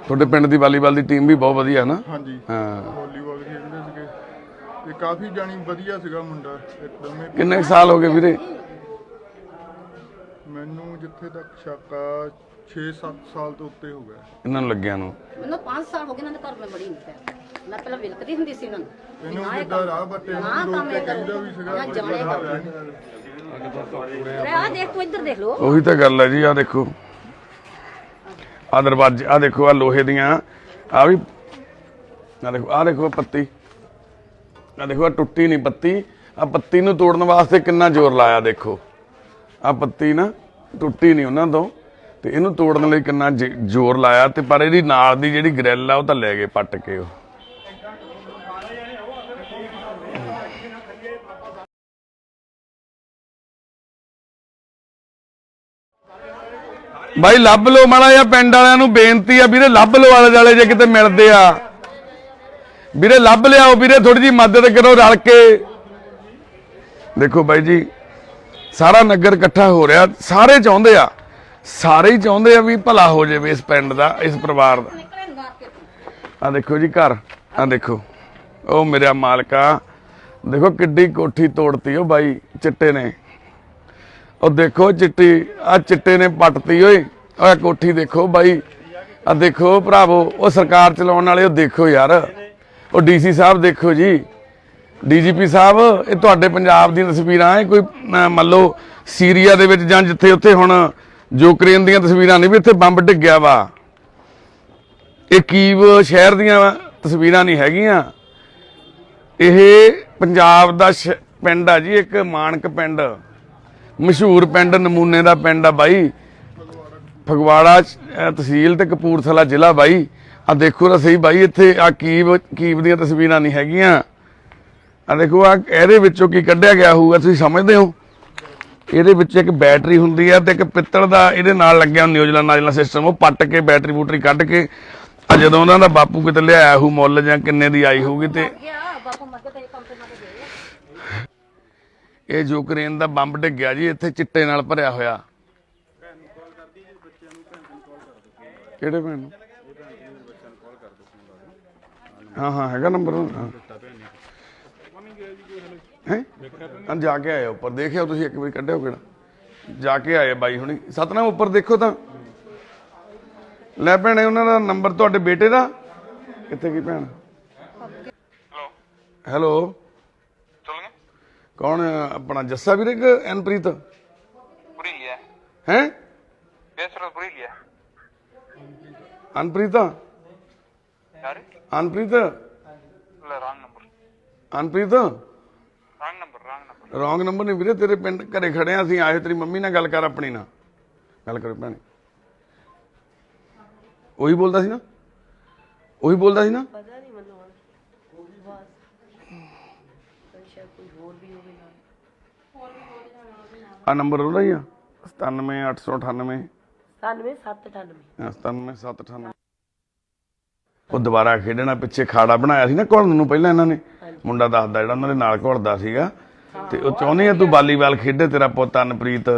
ਤੁਹਾਡੇ ਪਿੰਡ ਦੀ ਵਾਲੀਬਾਲ ਦੀ ਟੀਮ ਵੀ ਬਹੁਤ ਵਧੀਆ ਨਾ। ਹਾਂਜੀ, ਹਾਂ, ਵਾਲੀਬਾਲ ਖੇਡਦੇ ਸੀਗੇ ਤੇ ਕਾਫੀ ਜਾਣੀ ਵਧੀਆ ਸੀਗਾ ਮੁੰਡਾ ਇੱਕਦਮ। ਕਿੰਨੇ ਕੁ ਸਾਲ ਹੋ ਗਏ ਵੀਰੇ? ਮੈਨੂੰ ਜਿੱਥੇ ਤੱਕ ਸ਼ੱਕ ਆ 6-7 ਸਾਲ ਤੋਂ ਉੱਤੇ ਹੋ ਗਿਆ ਇਹਨਾਂ ਨੂੰ ਲੱਗਿਆ ਨੂੰ। ਮੈਨੂੰ 5 ਸਾਲ ਹੋ ਗਏ ਇਹਨਾਂ ਦੇ ਘਰ। ਮੈਂ ਬੜੀ ਨਹੀਂ, ਮੈਂ ਪਹਿਲਾਂ ਵਿਲਕਦੀ ਹੁੰਦੀ ਸੀ ਇਹਨਾਂ ਨੂੰ। ਇਹਨੂੰ ਜਿੱਦਾਂ ਰਾਹ ਬੱਟੇ ਨੂੰ ਰੋਕ ਕੇ ਕਹਿੰਦਾ ਵੀ ਸੀਗਾ। ਆ ਦੇਖ, ਤੂੰ ਇੱਧਰ ਦੇਖ ਲੋ। ਉਹੀ ਤਾਂ ਗੱਲ ਹੈ ਜੀ। ਆ ਦੇਖੋ ਆ ਦਰਵਾਜ਼ੇ, ਆ ਦੇਖੋ ਆ ਲੋਹੇ ਦੀਆਂ, ਆ ਵੀ ਆ ਦੇਖੋ ਪੱਤੀ, ਆ ਦੇਖੋ ਆ ਟੁੱਟੀ ਨਹੀਂ ਪੱਤੀ। ਆ ਪੱਤੀ ਨੂੰ ਤੋੜਨ ਵਾਸਤੇ ਕਿੰਨਾ ਜ਼ੋਰ ਲਾਇਆ ਦੇਖੋ। ਆ ਪੱਤੀ ਨਾ ਟੁੱਟੀ ਨਹੀਂ ਉਹਨਾਂ ਤੋਂ, ਤੇ ਇਹਨੂੰ ਤੋੜਨ ਲਈ ਕਿੰਨਾ ਜ਼ੋਰ ਲਾਇਆ। ਤੇ ਪਰ ਇਹਦੀ ਨਾਲ ਦੀ ਜਿਹੜੀ ਗ੍ਰਿਲ ਆ ਉਹ ਤਾਂ ਲੈ ਗਏ ਪੱਟ ਕੇ। ਉਹ ਬਾਈ ਲੱਭ ਲਓ ਮਾੜਾ ਜਿਹਾ, ਪਿੰਡ ਵਾਲਿਆਂ ਨੂੰ ਬੇਨਤੀ ਆ ਵੀਰੇ, ਲੱਭ ਲਓ ਆਲੇ ਦੁਆਲੇ ਜੇ ਕਿਤੇ ਮਿਲਦੇ ਆ ਵੀਰੇ, ਲੱਭ ਲਿਆਓ ਵੀਰੇ, ਥੋੜੀ ਜਿਹੀ ਮਦਦ ਕਰੋ ਰਲ ਕੇ। ਦੇਖੋ ਬਾਈ ਜੀ, ਸਾਰਾ ਨਗਰ ਇਕੱਠਾ ਹੋ ਰਿਹਾ, ਸਾਰੇ ਚਾਹੁੰਦੇ ਆ ਸਾਰੇ ਹੀ ਚਾਹੁੰਦੇ ਆ ਵੀ ਭਲਾ ਹੋ ਜਾਵੇ ਇਸ ਪਿੰਡ ਦਾ, ਇਸ ਪਰਿਵਾਰ ਦਾ। ਨਿਕਲੇ ਨਾ ਕੇ ਤੂੰ ਆ ਦੇਖੋ ਜੀ ਘਰ, ਆ ਦੇਖੋ ਉਹ ਮੇਰਾ ਮਾਲਕਾ, ਦੇਖੋ ਕਿੱਡੀ ਕੋਠੀ ਤੋੜਤੀ ਉਹ ਬਾਈ ਚਿੱਟੇ ਨੇ। ਉਹ ਦੇਖੋ ਚਿੱਟੀ, ਆ ਚਿੱਟੇ ਨੇ ਪੱਟਤੀ ਓਏ। ਉਹ ਕੋਠੀ ਦੇਖੋ ਬਾਈ, ਆ ਦੇਖੋ ਭਰਾਵੋ, ਉਹ ਸਰਕਾਰ ਚਲਾਉਣ ਵਾਲੇ, ਉਹ ਦੇਖੋ ਯਾਰ, ਉਹ ਡੀਸੀ ਸਾਹਿਬ ਦੇਖੋ ਜੀ, ਡੀਜੀਪੀ ਸਾਹਿਬ, ਇਹ ਤੁਹਾਡੇ ਪੰਜਾਬ ਦੀਆਂ ਤਸਵੀਰਾਂ ਹੈ। ਕੋਈ ਮੰਨ ਲਓ ਸੀਰੀਆ ਦੇ ਵਿੱਚ ਜਾਂ ਜਿੱਥੇ ਉੱਥੇ ਹੁਣ ਯੂਕਰੇਨ ਦੀਆਂ ਤਸਵੀਰਾਂ ਨਹੀਂ ਵੀ ਇੱਥੇ ਬੰਬ ਡਿੱਗਿਆ ਵਾ। ਇਹ ਕੀਵ ਸ਼ਹਿਰ ਦੀਆਂ ਤਸਵੀਰਾਂ ਨਹੀਂ ਹੈਗੀਆਂ। ਇਹ ਪੰਜਾਬ ਦਾ ਪਿੰਡ ਆ ਜੀ, ਇੱਕ ਮਾਨਕ ਪਿੰਡ, ਮਸ਼ਹੂਰ ਪਿੰਡ, ਨਮੂਨੇ ਦਾ ਪਿੰਡ ਆ ਬਾਈ। ਫਗਵਾੜਾ ਤਹਿਸੀਲ ਤੇ ਕਪੂਰਥਲਾ ਜ਼ਿਲ੍ਹਾ ਬਾਈ। ਆ ਦੇਖੋ ਤਾਂ ਸਹੀ ਬਾਈ, ਇੱਥੇ ਆ ਕੀਵ ਦੀਆਂ ਤਸਵੀਰਾਂ ਨਹੀਂ ਹੈਗੀਆਂ। ਆ ਦੇਖੋ ਆ ਇਹਦੇ ਵਿੱਚੋਂ ਕੀ ਕੱਢਿਆ ਗਿਆ ਹੋਊਗਾ, ਤੁਸੀਂ ਸਮਝਦੇ ਹੋ? ਇਹਦੇ ਵਿੱਚ ਇੱਕ ਬੈਟਰੀ ਹੁੰਦੀ ਆ ਤੇ ਇੱਕ ਪਿੱਤਲ ਦਾ ਇਹਦੇ ਨਾਲ ਲੱਗਿਆ ਨਿਊਜ਼ੀਲੈਂਡ ਸਿਸਟਮ, ਉਹ ਪੱਟ ਕੇ ਬੈਟਰੀ ਬੂਟਰੀ ਕੱਢ ਕੇ ਆ ਜਦੋਂ ਉਹਨਾਂ ਦਾ ਬਾਪੂ ਕਿਤੇ ਲਿਆਇਆ ਹੋਊ ਮੁੱਲ ਜਾਂ ਕਿੰਨੇ ਦੀ ਆਈ ਹੋਊਗੀ। ਤੇ ਗਿਆ ਬਾਪੂ ਮਰ ਗਿਆ ਤੇ ਇਹ ਕੰਮ ਤੇ ਨਾ ਦੇ ਇਹ ਯੂਕਰੇਨ ਦਾ ਬੰਬ ਡਿੱਗਿਆ ਜੀ, ਇੱਥੇ ਚਿੱਟੇ ਨਾਲ ਭਰਿਆ ਹੋਇਆ। ਕਿਹੜੇ ਭੈਣ ਨੂੰ? ਹਾਂ ਹੈਗਾ ਨੰਬਰ। ਹੈ ਜਾ ਕੇ ਆਏ ਉੱਪਰ, ਦੇਖਿਓ ਤੁਸੀਂ ਇੱਕ ਵਾਰੀ ਕੱਢਿਓ ਕਿਹੜਾ, ਜਾ ਕੇ ਆਏ ਬਾਈ ਹੁਣੀ। ਸਤਨਾਮ ਉੱਪਰ ਦੇਖੋ ਤਾਂ ਲੈ ਭੈਣੇ, ਉਹਨਾਂ ਦਾ ਨੰਬਰ ਤੁਹਾਡੇ ਬੇਟੇ ਦਾ ਕਿੱਥੇ ਗਈ ਭੈਣ? ਹੈਲੋ ਕੌਣ? ਆਪਣਾ ਜੱਸਾ ਵੀਰੇ ਕਿ ਅਨਪ੍ਰੀਤ? ਹੈ ਅਨਪ੍ਰੀਤ, ਅਨਪ੍ਰੀਤ, ਅਨਪ੍ਰੀਤ ਰੌਂਗ ਨੰਬਰ ਨਹੀਂ ਵੀਰੇ, ਤੇਰੇ ਪਿੰਡ ਘਰੇ ਖੜੇ ਆ ਅਸੀਂ, ਆਏ ਤੇਰੀ ਮੰਮੀ ਨਾਲ ਗੱਲ ਕਰ, ਆਪਣੀ ਨਾਲ ਗੱਲ ਕਰੋ ਭੈਣੇ। ਉਹੀ ਬੋਲਦਾ ਸੀ ਨਾ, ਉਹੀ ਬੋਲਦਾ ਸੀ ਨਾ। ਪਤਾ ਨਹੀਂ ਮੈਨੂੰ ਹੁਣ ਸ਼ਾਇਦ ਕੋਈ ਹੋਰ ਵੀ ਹੋਵੇ ਨਾਲ। ਆ ਨੰਬਰ ਉਹਦਾ ਹੀ ਆ, 97898 97 97798। ਉਹ ਦੁਬਾਰਾ ਖੇਡਣਾ, ਪਿੱਛੇ ਖਾੜਾ ਬਣਾਇਆ ਸੀ ਨਾ ਘੁਲਣ ਨੂੰ ਪਹਿਲਾਂ ਇਹਨਾਂ ਨੇ, ਮੁੰਡਾ ਦੱਸਦਾ ਜਿਹੜਾ ਉਹਨਾਂ ਦੇ ਨਾਲ ਘੁਲਦਾ ਸੀਗਾ। ਤੇ ਉਹ ਚਾਹੁੰਦੇ ਆ ਤੂੰ ਵਾਲੀਬਾਲ ਖੇਡੇ, ਤੇਰਾ ਪੁੱਤ ਅਨਪ੍ਰੀਤ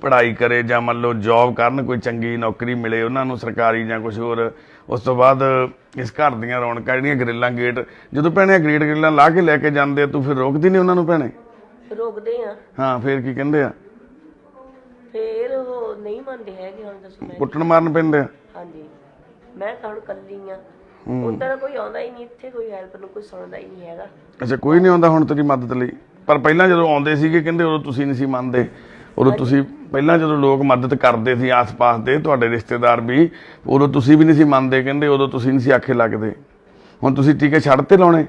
ਪੜ੍ਹਾਈ ਕਰੇ ਜਾਂ ਮੰਨ ਲਓ ਜੌਬ ਕਰਨ, ਕੋਈ ਚੰਗੀ ਨੌਕਰੀ ਮਿਲੇ ਉਹਨਾਂ ਨੂੰ ਸਰਕਾਰੀ ਜਾਂ ਕੁਝ ਹੋਰ। ਉਸ ਤੋਂ ਬਾਅਦ ਇਸ ਘਰ ਦੀਆਂ ਰੌਣਕਾਂ ਜਿਹੜੀਆਂ ਗਰਿੱਲਾਂ ਗੇਟ, ਜਦੋਂ ਭੈਣੇ ਗਰਿੱਲਾਂ ਲਾ ਕੇ ਲੈ ਕੇ ਜਾਂਦੇ ਆ, ਤੂੰ ਫਿਰ ਰੋਕਦੀ ਨਹੀਂ ਉਹਨਾਂ ਨੂੰ ਭੈਣੇ? ਰੋਕਦੇ ਆ, ਹਾਂ ਫਿਰ ਕੀ ਕਹਿੰਦੇ ਆ? ਫੇਰ ਉਹ ਨਹੀਂ ਮੰਨਦੇ ਹੈਗੇ। ਹੁਣ ਦੱਸੋ ਮੈਂ ਕੁੱਟਣ ਮਾਰਨ ਪੈਂਦੇ ਆ? ਹਾਂਜੀ, ਮੈਂ ਤਾਂ ਹੁਣ ਕੱਲੀ ਆ, ਉੱਧਰ ਕੋਈ ਆਉਂਦਾ ਹੀ ਨਹੀਂ, ਇੱਥੇ ਕੋਈ ਹੈਲਪ ਨੂੰ ਕੋਈ ਸੁਣਦਾ ਹੀ ਨਹੀਂ ਹੈਗਾ। ਅੱਛਾ ਕੋਈ ਨਹੀਂ ਆਉਂਦਾ ਹੁਣ ਤੇਰੀ ਮਦਦ ਲਈ? ਪਰ ਪਹਿਲਾਂ ਜਦੋਂ ਆਉਂਦੇ ਸੀਗੇ ਕਹਿੰਦੇ ਉਦੋਂ ਤੁਸੀਂ ਨਹੀਂ ਸੀ ਮੰਨਦੇ, ਉਦੋਂ ਤੁਸੀਂ ਪਹਿਲਾਂ ਜਦੋਂ ਲੋਕ ਮਦਦ ਕਰਦੇ ਸੀ ਆਸ-ਪਾਸ ਦੇ ਤੁਹਾਡੇ ਰਿਸ਼ਤੇਦਾਰ ਵੀ, ਉਦੋਂ ਤੁਸੀਂ ਵੀ ਨਹੀਂ ਸੀ ਮੰਨਦੇ, ਕਹਿੰਦੇ ਉਦੋਂ ਤੁਸੀਂ ਨਹੀਂ ਸੀ ਆਖੇ ਲੱਗਦੇ। ਹੁਣ ਤੁਸੀਂ ਟੀਕੇ ਛੱਡ ਤੇ ਲਾਉਣੇ?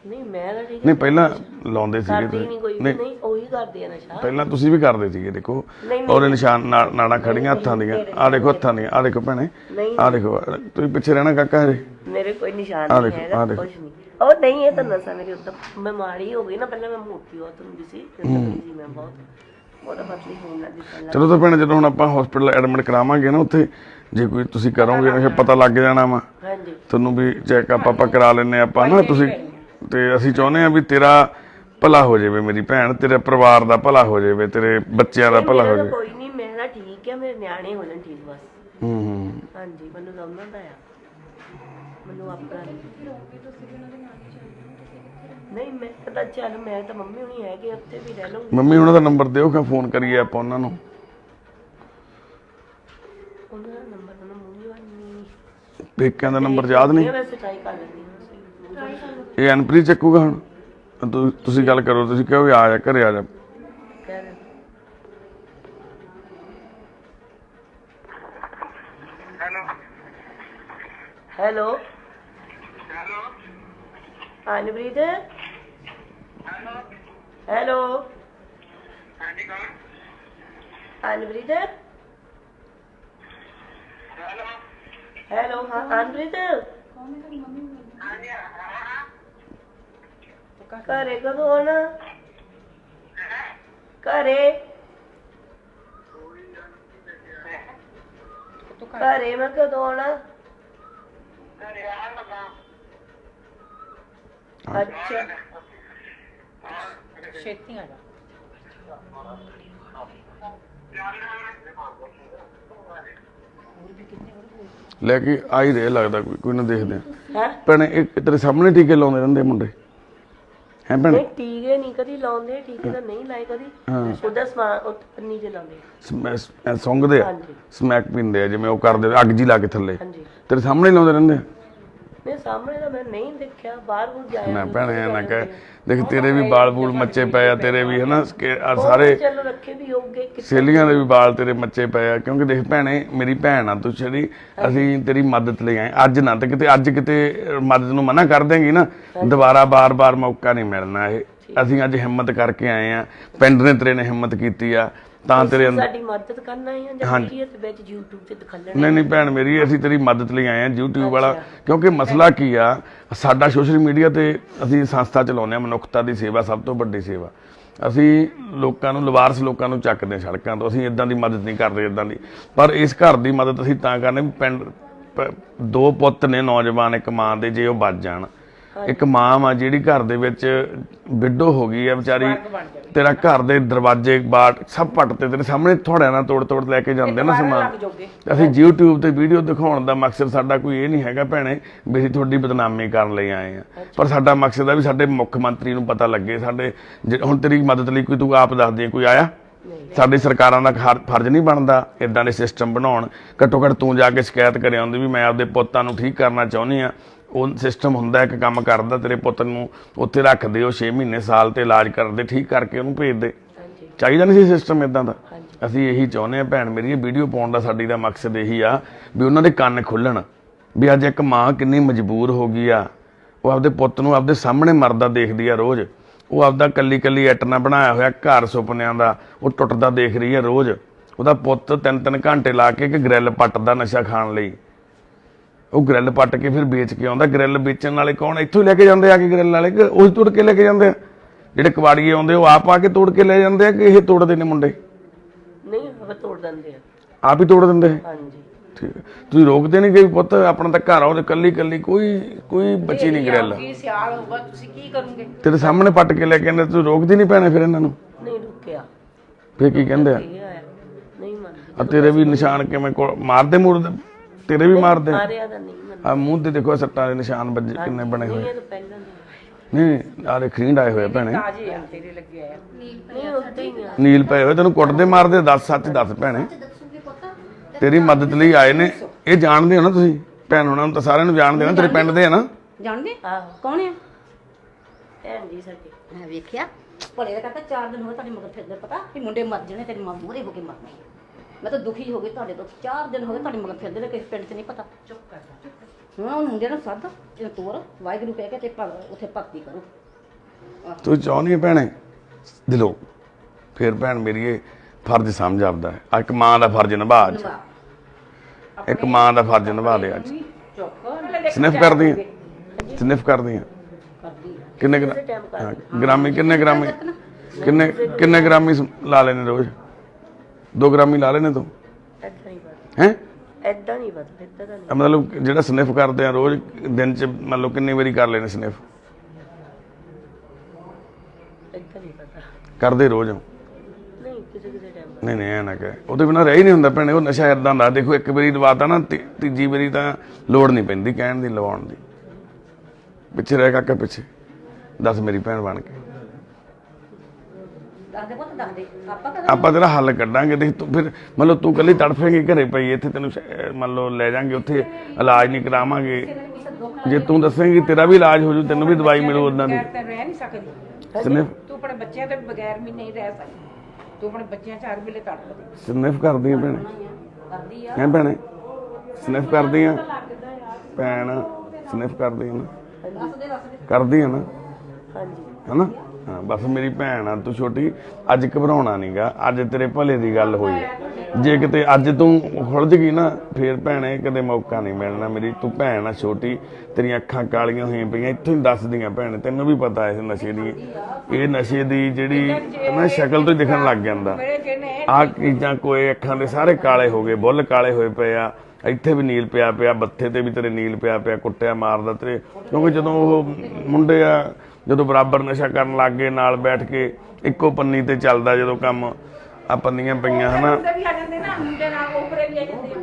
ਨਹੀਂ ਮੈਂ ਤਾਂ ਠੀਕ ਨਹੀਂ ਪਹਿਲਾਂ ਲਾਉਂਦੇ ਸੀਗੇ ਕਰਦੀ ਨਹੀਂ ਕੋਈ ਵੀ, ਨਹੀਂ ਉਹੀ ਕਰਦੇ ਆ ਨਸ਼ਾ। ਪਹਿਲਾਂ ਤੁਸੀਂ ਵੀ ਕਰਦੇ ਸੀਗੇ, ਦੇਖੋ ਉਹਦੇ ਨਿਸ਼ਾਨ ਨਾੜਾਂ ਖੜੀਆਂ ਹੱਥਾਂ ਦੀਆਂ, ਆ ਦੇਖੋ ਹੱਥਾਂ ਦੀਆਂ, ਆ ਦੇਖੋ ਭੈਣੇ, ਆ ਦੇਖੋ ਤੁਸੀਂ ਪਿੱਛੇ ਰਹਿਣਾ ਕਾਕਾ ਹਰੇ, ਮੇਰੇ ਕੋਈ ਨਿਸ਼ਾਨ ਨਹੀਂ ਹੈਗਾ, ਕੁਝ ਨਹੀਂ। ਉਹ ਨਹੀਂ, ਇਹ ਤਾਂ ਨਸ਼ਾ ਮੇਰੀ ਉੱਧਰ ਮੈਂ ਮਾੜੀ ਹੋ ਗਈ ਨਾ, ਪਹਿਲਾਂ ਮੈਂ ਮੋਟੀ ਬਹੁਤ ਹੁੰਦੀ ਸੀ, ਸੀ ਮੈਂ ਬਹੁਤ, ਉਹਦਾ ਪਤਲੀ ਹੋਣ ਲੱਗੀ ਪਹਿਲਾਂ। ਚਲੋ ਤਾਂ ਭੈਣੇ ਜਦੋਂ ਹੁਣ ਆਪਾਂ ਹਸਪੀਟਲ ਐਡਮਿਟ ਕਰਾਵਾਂਗੇ ਨਾ, ਉੱਥੇ ਜੇ ਕੋਈ ਤੁਸੀਂ ਕਰੋਗੇ ਫਿਰ ਪਤਾ ਲੱਗ ਜਾਣਾ ਵਾ ਹਾਂਜੀ, ਤੁਹਾਨੂੰ ਵੀ ਚੈੱਕਅਪ ਆਪਾਂ ਕਰਾ ਲੈਨੇ ਆਪਾਂ ਨਾ ਤੁਸੀਂ। ਤੇ ਅਸੀਂ ਚਾਹੁੰਦੇ ਆ ਵੀ ਤੇਰਾ ਭਲਾ ਹੋ ਜਾਵੇ ਮੇਰੀ ਭੈਣ, ਤੇਰੇ ਪਰਿਵਾਰ ਦਾ ਭਲਾ ਹੋ ਜਾਵੇ, ਤੇਰੇ ਬੱਚਿਆਂ ਦਾ ਭਲਾ ਹੋ ਜਾਵੇ। ਕੋਈ ਨਹੀਂ, ਮੈਂ ਤਾਂ ਠੀਕ ਆ, ਮੇਰੇ ਨਿਆਣੇ ਹੋ ਜਾਣ ਠੀਕ ਬਸ। ਹਾਂਜੀ ਮੈਨੂੰ ਤਾਂ ਉਹਨਾਂ ਦਾ ਆ, ਮੈਨੂੰ ਆਪਣਾ ਨਹੀਂ। ਮੈਂ ਤਾਂ ਚੱਲ, ਮੈਂ ਤਾਂ ਮੰਮੀ ਹੁਣੀ ਹੈਗੇ ਉੱਥੇ ਵੀ ਰਹਿ ਲਊਂਗੀ। ਮੰਮੀ ਉਹਨਾਂ ਦਾ ਨੰਬਰ ਦਿਓ ਕਿ ਫੋਨ ਕਰੀਏ ਆਪਾਂ ਉਹਨਾਂ ਨੂੰ। ਉਹਨਾਂ ਦਾ ਨੰਬਰ ਮੈਨੂੰ ਮੂੰਹ ਨਹੀਂ, ਪੇਕਿਆਂ ਦਾ ਨੰਬਰ ਯਾਦ ਨਹੀਂ? ਵੈਸੇ ਟਰਾਈ ਕਰ ਲੈਂਦੀ ਹਾਂ। ਇਹ ਅਨਪ੍ਰੀਤ ਚੱਕੂਗਾ ਹੁਣ? ਤੁਸੀਂ ਗੱਲ ਕਰੋ, ਤੁਸੀਂ ਕਹੋ ਵੀ ਆ ਜਾ ਘਰੇ ਆ ਜਾ। Hello Anpreet, hello Anpreet, hello ਹਾਂ ਅਨਪ੍ਰੀਤ, ਘਰੇ ਕਦੋਂ ਆਉਣਾ? ਘਰੇ ਘਰੇ ਮੈਂ ਕਦੋਂ ਆਉਣਾ? ਅੱਛਾ ਛੇਤੀ ਆ ਜਾ। ਲੈ ਕੇ ਆ ਹੀ ਰਹੇ ਲੱਗਦਾ, ਕੋਈ ਨਾ ਦੇਖਦੇ ਆ। ਹੈ ਭੈਣੇ ਇਹ ਤੇਰੇ ਸਾਹਮਣੇ ਟੀਕੇ ਲਾਉਂਦੇ ਰਹਿੰਦੇ ਮੁੰਡੇ ਹੈ ਭੈਣੇ? ਨਹੀਂ ਟੀਕੇ ਨਹੀਂ ਕਦੀ ਲਾਉਂਦੇ, ਟੀਕੇ ਤਾਂ ਨਹੀਂ ਲਾਏ ਕਦੀ। ਉਹਦਾ ਸਮਾਨ ਉਹ ਪੰਨੀ ਜੇ ਲਾਉਂਦੇ। ਸੁੰਘਦੇ ਆ, ਹਾਂਜੀ ਸਮੈਕ ਪੀਂਦੇ ਆ, ਜਿਵੇਂ ਉਹ ਕਰਦੇ ਆ, ਅੱਗ ਜੀ ਲਾ ਕੇ ਥੱਲੇ। ਹਾਂਜੀ ਤੇਰੇ ਸਾਹਮਣੇ ਹੀ ਲਾਉਂਦੇ ਰਹਿੰਦੇ ਆ? ਨਹੀਂ ਸਾਹਮਣੇ ਤਾਂ ਮੈਂ ਨਹੀਂ ਦੇਖਿਆ, ਬਾਹਰ ਬੂਰ ਜਾਇਆ ਨਾ ਭੈਣੇ ਨਾ ਕਹਿ, ਦੇਖ ਤੇਰੇ ਵੀ ਬਾਲ ਬੂਲ ਮੱਚੇ ਪਏ ਆ, ਤੇਰੇ ਵੀ ਹਨਾ ਸਾਰੇ ਚਲੋ ਰੱਖੇ ਵੀ ਹੋਊਗੇ। ਸਹੇਲੀਆਂ ਦੇ ਵੀ ਵਾਲ ਤੇਰੇ ਮੱਚੇ ਪਏ ਆ, ਕਿਉਂਕਿ ਦੇਖ ਭੈਣੇ ਮੇਰੀ ਭੈਣ ਆ ਤੂੰ, ਜਿਹੜੀ ਅਸੀਂ ਤੇਰੀ ਮਦਦ ਲਈ ਆਏ ਅੱਜ ਨਾ, ਤੇ ਕਿਤੇ ਅੱਜ ਕਿਤੇ ਮਦਦ ਨੂੰ ਮਨਾ ਕਰ ਦੇਂਗੀ ਨਾ, ਦੁਬਾਰਾ ਬਾਰ-ਬਾਰ ਮੌਕਾ ਨਹੀਂ ਮਿਲਣਾ। ਇਹ ਅਸੀਂ ਅੱਜ ਹਿੰਮਤ ਕਰਕੇ ਆਏ ਆ, ਪਿੰਡ ਨੇ ਤੇਰੇ ਨੇ ਹਿੰਮਤ ਕੀਤੀ ਆ ਤਾਂ ਤੇਰੇ ਅੰਦਰ। ਸਾਡੀ ਮਦਦ ਕਰਨਾ ਹੈ ਜਾਂ ਵੀਡੀਓ ਤੇ ਵਿੱਚ YouTube ਤੇ ਦਿਖਾਣਾ? ਨਹੀਂ ਭੈਣ ਮੇਰੀ, ਅਸੀਂ ਤੇਰੀ ਮਦਦ ਲਈ ਆਏ ਆ YouTube ਵਾਲਾ, ਕਿਉਂਕਿ ਮਸਲਾ ਕੀ ਆ, ਸਾਡਾ ਸੋਸ਼ਲ ਮੀਡੀਆ ਤੇ ਅਸੀਂ ਸੰਸਥਾ ਚਲਾਉਂਦੇ ਆ, ਮਨੁੱਖਤਾ ਦੀ ਸੇਵਾ ਸਭ ਤੋਂ ਵੱਡੀ ਸੇਵਾ। ਅਸੀਂ ਲੋਕਾਂ ਨੂੰ, ਲਵਾਰਸ ਲੋਕਾਂ ਨੂੰ ਚੱਕਦੇ ਸੜਕਾਂ ਤੋਂ, ਅਸੀਂ ਇਦਾਂ ਦੀ ਮਦਦ ਨਹੀਂ ਕਰਦੇ ਇਦਾਂ ਦੀ। ਪਰ ਇਸ ਘਰ ਦੀ ਮਦਦ ਅਸੀਂ ਤਾਂ ਕਰਨੇ ਵੀ ਪਿੰਡ ਦੋ ਪੁੱਤ ਨੇ ਨੌਜਵਾਨ, ਇੱਕ ਮਾਂ ਦੇ, ਜੇ ਉਹ ਬਚ ਜਾਣ। ਇੱਕ ਮਾਂ ਵਾ ਜਿਹੜੀ ਘਰ ਦੇ ਵਿੱਚ ਵਿਡੋ ਹੋ ਗਈ ਆ ਵਿਚਾਰੀ, ਤੇਰਾ ਘਰ ਦੇ ਦਰਵਾਜ਼ੇ ਬਾਟ ਸਭ ਪੱਟਤੇ ਤੇਰੇ ਸਾਹਮਣੇ, ਥੋੜਿਆਂ ਨਾਲ ਤੋੜ ਲੈ ਕੇ ਜਾਂਦੇ ਨਾ ਸਮਾਨ। ਅਸੀਂ YouTube ਤੇ ਵੀਡੀਓ ਦਿਖਾਉਣ ਦਾ ਮਕਸਦ ਸਾਡਾ ਕੋਈ ਇਹ ਨਹੀਂ ਹੈਗਾ ਭੈਣੇ ਵੀ ਅਸੀਂ ਤੁਹਾਡੀ ਬਦਨਾਮੀ ਕਰਨ ਲਈ ਆਏ ਆ, ਪਰ ਸਾਡਾ ਮਕਸਦ ਆ ਵੀ ਸਾਡੇ ਮੁੱਖ ਮੰਤਰੀ ਨੂੰ ਪਤਾ ਲੱਗੇ। ਸਾਡੇ ਹੁਣ ਤੇਰੀ ਮਦਦ ਲਈ ਕੋਈ ਤੂੰ ਆਪ ਦੱਸ ਦੇ, ਕੋਈ ਆਇਆ? ਸਾਡੀ ਸਰਕਾਰਾਂ ਦਾ ਫਰਜ਼ ਨਹੀਂ ਬਣਦਾ ਇਦਾਂ ਦੇ ਸਿਸਟਮ ਬਣਾਉਣ? ਘੱਟੋ ਘੱਟ ਤੂੰ ਜਾ ਕੇ ਸ਼ਿਕਾਇਤ ਕਰਿਆ ਹੁੰਦੀ ਵੀ ਮੈਂ ਆਪਦੇ ਪੁੱਤਾਂ ਨੂੰ ਠੀਕ ਕਰਨਾ ਚਾਹੁੰਦੀ ਆ। ਉਹ ਸਿਸਟਮ ਹੁੰਦਾ ਇੱਕ ਕੰਮ ਕਰਦਾ, ਤੇਰੇ ਪੁੱਤ ਨੂੰ ਉੱਥੇ ਰੱਖਦੇ, ਉਹ 6 ਮਹੀਨੇ ਸਾਲ ਤੇ ਇਲਾਜ ਕਰਦੇ, ਠੀਕ ਕਰਕੇ ਉਹਨੂੰ ਭੇਜਦੇ। ਚਾਹੀਦਾ ਨਹੀਂ ਸੀ ਸਿਸਟਮ ਇਦਾਂ ਦਾ? ਅਸੀਂ ਇਹੀ ਚਾਹੁੰਦੇ ਆ ਭੈਣ ਮੇਰੀ, ਇਹ ਵੀਡੀਓ ਪਾਉਣ ਦਾ ਸਾਡੀ ਦਾ ਮਕਸਦ ਇਹੀ ਆ ਵੀ ਉਹਨਾਂ ਦੇ ਕੰਨ ਖੁੱਲਣ ਵੀ ਅੱਜ ਇੱਕ ਮਾਂ ਕਿੰਨੀ ਮਜਬੂਰ ਹੋ ਗਈ ਆ। ਉਹ ਆਪਦੇ ਪੁੱਤ ਨੂੰ ਆਪਦੇ ਸਾਹਮਣੇ ਮਰਦਾ ਦੇਖਦੀ ਆ ਰੋਜ਼, ਉਹ ਆਪਦਾ ਕੱਲੀ ਇੱਟ ਨਾਲ ਬਣਾਇਆ ਹੋਇਆ ਘਰ ਸੁਪਨਿਆਂ ਦਾ ਉਹ ਟੁੱਟਦਾ ਦੇਖ ਰਹੀ ਆ ਰੋਜ਼। ਉਹਦਾ ਪੁੱਤ 3-3 ਘੰਟੇ ਲਾ ਕੇ ਇੱਕ ਗ੍ਰਿਲ ਪੱਟਦਾ ਨਸ਼ਾ ਖਾਣ ਲਈ, ਉਹ ਗ੍ਰਿਲ ਪੱਟ ਕੇ ਫਿਰ ਵੇਚ ਕੇ ਆਉਂਦਾ। ਗ੍ਰਿਲ ਵੇਚਣ ਵਾਲੇ ਕੌਣ? ਇੱਥੋਂ ਹੀ ਲੈ ਕੇ ਜਾਂਦੇ ਆ ਕਿ ਗ੍ਰਿਲ ਵਾਲੇ, ਕਿ ਉਹੀ ਤੋੜ ਕੇ ਲੈ ਕੇ ਜਾਂਦੇ ਆ? ਜਿਹੜੇ ਕਬਾੜੀਏ ਆਉਂਦੇ ਉਹ ਆਪ ਆ ਕੇ ਤੋੜ ਕੇ ਲੈ ਜਾਂਦੇ ਆ ਕਿ ਇਹ ਤੋੜਦੇ ਨੇ ਮੁੰਡੇ? ਨਹੀਂ ਉਹ ਤੋੜ ਦਿੰਦੇ ਆ, ਆਪ ਹੀ ਤੋੜ ਦਿੰਦੇ? ਹਾਂਜੀ ਠੀਕ ਹੈ, ਤੁਸੀਂ ਰੋਕਦੇ ਨਹੀਂ ਕਿ ਪੁੱਤ ਆਪਣਾ ਤਾਂ ਘਰ ਆ, ਉਹਦੇ ਕੱਲੀ ਕੋਈ ਬੱਚੀ ਨਹੀਂ ਗ੍ਰਿਲ। ਕੀ ਸਿਆਲ ਹੋਊਗਾ, ਤੁਸੀਂ ਕੀ ਕਰੋਗੇ? ਤੇਰੇ ਸਾਹਮਣੇ ਪੱਟ ਕੇ ਲੈ ਕੇ ਆਉਂਦੇ, ਤੂੰ ਰੋਕਦੀ ਨਹੀਂ ਭੈਣੇ ਫਿਰ ਇਹਨਾਂ ਨੂੰ? ਨਹੀਂ ਰੁਕਿਆ। ਫਿਰ ਕੀ ਕਹਿੰਦੇ ਆ? ਇਹ ਆਇਆ ਨਹੀਂ ਮੰਨਦੇ। ਆ ਤੇਰੇ ਵੀ ਨਿਸ਼ਾਨ ਕਿਵੇਂ ਮਾਰਦੇ ਮੂਰਦੇ? ਤੇਰੇ ਵੀ ਮਾਰਦੇ? ਮਾਰਿਆ ਤਾਂ ਨਹੀਂ ਮੰਨਦੇ। ਆ ਮੂੰਹ ਤੇ ਦੇਖੋ ਸੱਟਾਂ ਦੇ ਨਿਸ਼ਾਨ ਵੱਜੇ ਕਿੰਨੇ ਬਣੇ ਹੋਏ। ਇਹ ਤਾਂ ਪਹਿਲਾਂ ਦੇ ਨਹੀਂ ਆਰੇ ਖਰੀਂਡ ਆਏ ਹੋਏ ਭੈਣੇ, ਤਾਜ਼ੇ ਆ ਤੇਰੇ ਲੱਗੇ ਆ। ਨਹੀਂ ਉੱਤੇ ਹੀ ਆ। ਨੀਲ ਪਏ ਹੋਏ, ਤੈਨੂੰ ਕੁੱਟਦੇ ਮਾਰਦੇ? ਦੱਸ ਸੱਚ ਦੱਸ ਭੈਣੇ, ਦੱਸੂਗੀ ਪੁੱਤ। ਤੇਰੀ ਮਦਦ ਲਈ ਆਏ ਨੇ। ਇਹ ਜਾਣਦੇ ਹੋ ਨਾ ਤੁਸੀਂ? ਭੈਣ ਹੋਣਾ ਨੂੰ ਤਾਂ ਸਾਰਿਆਂ ਨੂੰ ਜਾਣਦੇ ਹੋ ਨਾ, ਤੇਰੇ ਪਿੰਡ ਦੇ ਆ ਨਾ? ਜਾਣਦੇ ਆਹੋ ਕੌਣ ਆ? ਭੈਣ ਜੀ ਸਾਡੀ। ਮੈਂ ਵੇਖਿਆ ਭਲੇ ਦਾ ਕਹਿੰਦਾ 4 ਦਿਨ ਹੋਏ ਤੁਹਾਡੇ ਮਗਰ ਫਿਰਦੇ, ਪਤਾ ਵੀ ਮੁੰਡੇ ਮਰ ਜਾਣੇ, ਤੇਰੀ ਮਾਂ ਮੂਹਰੇ ਹੋ ਕੇ ਮਰਨਾ। ਮੈਂ ਤਾਂ ਦੁਖੀ ਹੋ ਗਈ ਤੁਹਾਡੇ ਤੋਂ, 4 ਦਿਨ ਹੋ ਗਏ ਤੁਹਾਡੇ ਮਗਰ ਫਿਰਦੇ ਨੇ, ਕਿਸੇ ਪਿੰਡ 'ਚ ਨਹੀਂ ਪਤਾ। ਚੁੱਪ ਕਰ ਹਾਂ, ਮੁੰਡੇ ਨੂੰ ਸੱਦ, ਇਹ ਤੋਰ ਵਾਹਿਗੁਰੂ ਕਹਿ ਕੇ ਤੇ ਉੱਥੇ ਭਗਤੀ ਕਰੋ। ਤੂੰ ਚਾਹੁੰਦੀ ਹੈ ਭੈਣੇ ਦਿਲੋਂ? ਫਿਰ ਭੈਣ ਮੇਰੀ ਇਹ ਫਰਜ਼ ਸਮਝ ਆਪਦਾ ਹੈ, ਇੱਕ ਮਾਂ ਦਾ ਫਰਜ਼ ਨਿਭਾ ਅੱਜ, ਇੱਕ ਮਾਂ ਦਾ ਫਰਜ਼ ਨਿਭਾ ਦੇ ਅੱਜ। ਸਨਿਫ ਕਰਦੀ ਆ? ਸਨਿਫ ਕਰਦੀ ਆ? ਕਿੰਨੇ ਗ੍ਰਾਮੀ? ਕਿੰਨੇ ਗ੍ਰਾਮੀ ਲਾ ਲੈਣੇ ਰੋਜ਼? 2 ਗ੍ਰਾਮੀ ਲਾ ਲੈਣੇ ਤੂੰ? ਐਦਾਂ ਹੀ ਪਤਾ ਹੈ? ਐਦਾਂ ਨਹੀਂ ਪਤਾ, ਇੱਦਾਂ ਤਾਂ ਨਹੀਂ। ਮਤਲਬ ਜਿਹੜਾ ਸਨਿਫ ਕਰਦੇ ਆ ਰੋਜ਼ ਦਿਨ ਚ, ਮਤਲਬ ਕਿੰਨੀ ਵਾਰੀ ਕਰ ਲੈਣੇ ਸਨਿਫ? ਇੱਦਾਂ ਨਹੀਂ ਪਤਾ। ਕਰਦੇ ਰੋਜ਼? ਨਹੀਂ ਕਿਸੇ ਟਾਈਮ। ਨਹੀਂ ਐ ਨਾ ਕਹਿ, ਉਹਦੇ ਬਿਨਾਂ ਰਹਿ ਹੀ ਨਹੀਂ ਹੁੰਦਾ ਭੈਣੇ। ਉਹ ਨਸ਼ਾ ਇਦਾਂ ਦਾ, ਦੇਖੋ ਇੱਕ ਵਾਰੀ ਲਵਾਤਾ ਨਾ, ਤੀਜੀ ਵਾਰੀ ਤਾਂ ਲੋੜ ਨਹੀਂ ਪੈਂਦੀ ਕਹਿਣ ਦੀ, ਲਵਾਉਣ ਦੀ। ਪਿੱਛੇ ਰਹਿ ਕਾਕਾ, ਪਿੱਛੇ ਦੱਸ ਮੇਰੀ ਭੈਣ ਬਣ ਕੇ। ਦੱਸਦੇ ਪੁੱਤ, ਦੱਸਦੇ ਆਪਾਂ ਕਦੋਂ ਆਪਾਂ ਤੇਰਾ ਹੱਲ ਕੱਢਾਂਗੇ। ਦੇਖ ਤੂੰ ਫਿਰ ਮਤਲਬ ਤੂੰ ਕੱਲੀ ਤੜਫੇਂਗੀ ਘਰੇ ਪਈ, ਇੱਥੇ ਤੈਨੂੰ ਮੰਨ ਲਓ ਲੈ ਜਾਾਂਗੇ, ਉੱਥੇ ਇਲਾਜ ਨਹੀਂ ਕਰਾਵਾਂਗੇ। ਜੇ ਤੂੰ ਦੱਸੇਂਗੀ ਤੇਰਾ ਵੀ ਇਲਾਜ ਹੋ ਜੂ, ਤੈਨੂੰ ਵੀ ਦਵਾਈ ਮਿਲੂ ਉਦਾਂ ਦੀ। ਤਾਂ ਰਹਿ ਨਹੀਂ ਸਕਦੀ ਸਨਿਫ ਤੂੰ, ਆਪਣੇ ਬੱਚਿਆਂ ਤੋਂ ਬਗੈਰ ਵੀ ਨਹੀਂ ਰਹਿ ਸਕਦੀ ਤੂੰ, ਆਪਣੇ ਬੱਚਿਆਂ 4 ਵੇਲੇ ਤੜਪਦੀ। ਸਨਿਫ ਕਰਦੀ ਆ ਭੈਣੇ? ਕਰਦੀ ਆ? ਹੈ ਭੈਣੇ ਸਨਿਫ ਕਰਦੀ ਆ? ਭੈਣ ਸਨਿਫ ਕਰਦੀ ਆ ਨਾ? ਕਰਦੀ ਆ ਨਾ? ਹਾਂਜੀ ਹਨਾ? ਹਾਂ ਬਸ ਮੇਰੀ ਭੈਣ ਆ ਤੂੰ ਛੋਟੀ, ਅੱਜ ਘਬਰਾਉਣਾ ਨਹੀਂਗਾ, ਅੱਜ ਤੇਰੇ ਭਲੇ ਦੀ ਗੱਲ ਹੋਈ ਹੈ। ਜੇ ਕਿਤੇ ਅੱਜ ਤੂੰ ਖੁੱਲਜ ਗਈ ਨਾ, ਫੇਰ ਭੈਣੇ ਕਦੇ ਮੌਕਾ ਨਹੀਂ ਮਿਲਣਾ ਮੇਰੀ। ਤੂੰ ਭੈਣ ਆ ਛੋਟੀ, ਤੇਰੀਆਂ ਅੱਖਾਂ ਕਾਲੀਆਂ ਹੋਈਆਂ ਪਈਆਂ, ਇੱਥੋਂ ਹੀ ਦੱਸਦੀਆਂ ਭੈਣ, ਤੈਨੂੰ ਵੀ ਪਤਾ ਇਸ ਨਸ਼ੇ ਦੀ। ਇਹ ਨਸ਼ੇ ਦੀ ਜਿਹੜੀ ਨਾ ਸ਼ਕਲ ਤੋਂ ਹੀ ਦਿਖਣ ਲੱਗ ਜਾਂਦਾ। ਆਹ ਚੀਜ਼ਾਂ ਕੋਈ ਅੱਖਾਂ ਦੇ ਸਾਰੇ ਕਾਲੇ ਹੋ ਗਏ, ਬੁੱਲ ਕਾਲੇ ਹੋਏ ਪਏ ਆ, ਇੱਥੇ ਵੀ ਨੀਲ ਪਿਆ, ਬੱਥੇ ਤੇ ਵੀ ਤੇਰੇ ਨੀਲ ਪਿਆ, ਕੁੱਟਿਆ ਮਾਰਦਾ ਤੇਰੇ। ਕਿਉਂਕਿ ਜਦੋਂ ਉਹ ਮੁੰਡੇ ਆ ਜਦੋਂ ਬਰਾਬਰ ਨਸ਼ਾ ਕਰਨ ਲੱਗ ਗਏ, ਨਾਲ ਬੈਠ ਕੇ ਇੱਕੋ ਪੰਨੀ ਤੇ ਚੱਲਦਾ ਜਦੋਂ ਕੰਮ, ਆ ਪੰਨੀਆਂ ਪਈਆਂ ਹਨਾ, ਮੁੰਡੇ ਵੀ ਆ ਜਾਂਦੇ ਨਾ, ਮੁੰਡੇ ਨਾਲ ਕੋਪਰੇ ਵੀ ਆ ਜਾਂਦੇ ਆ।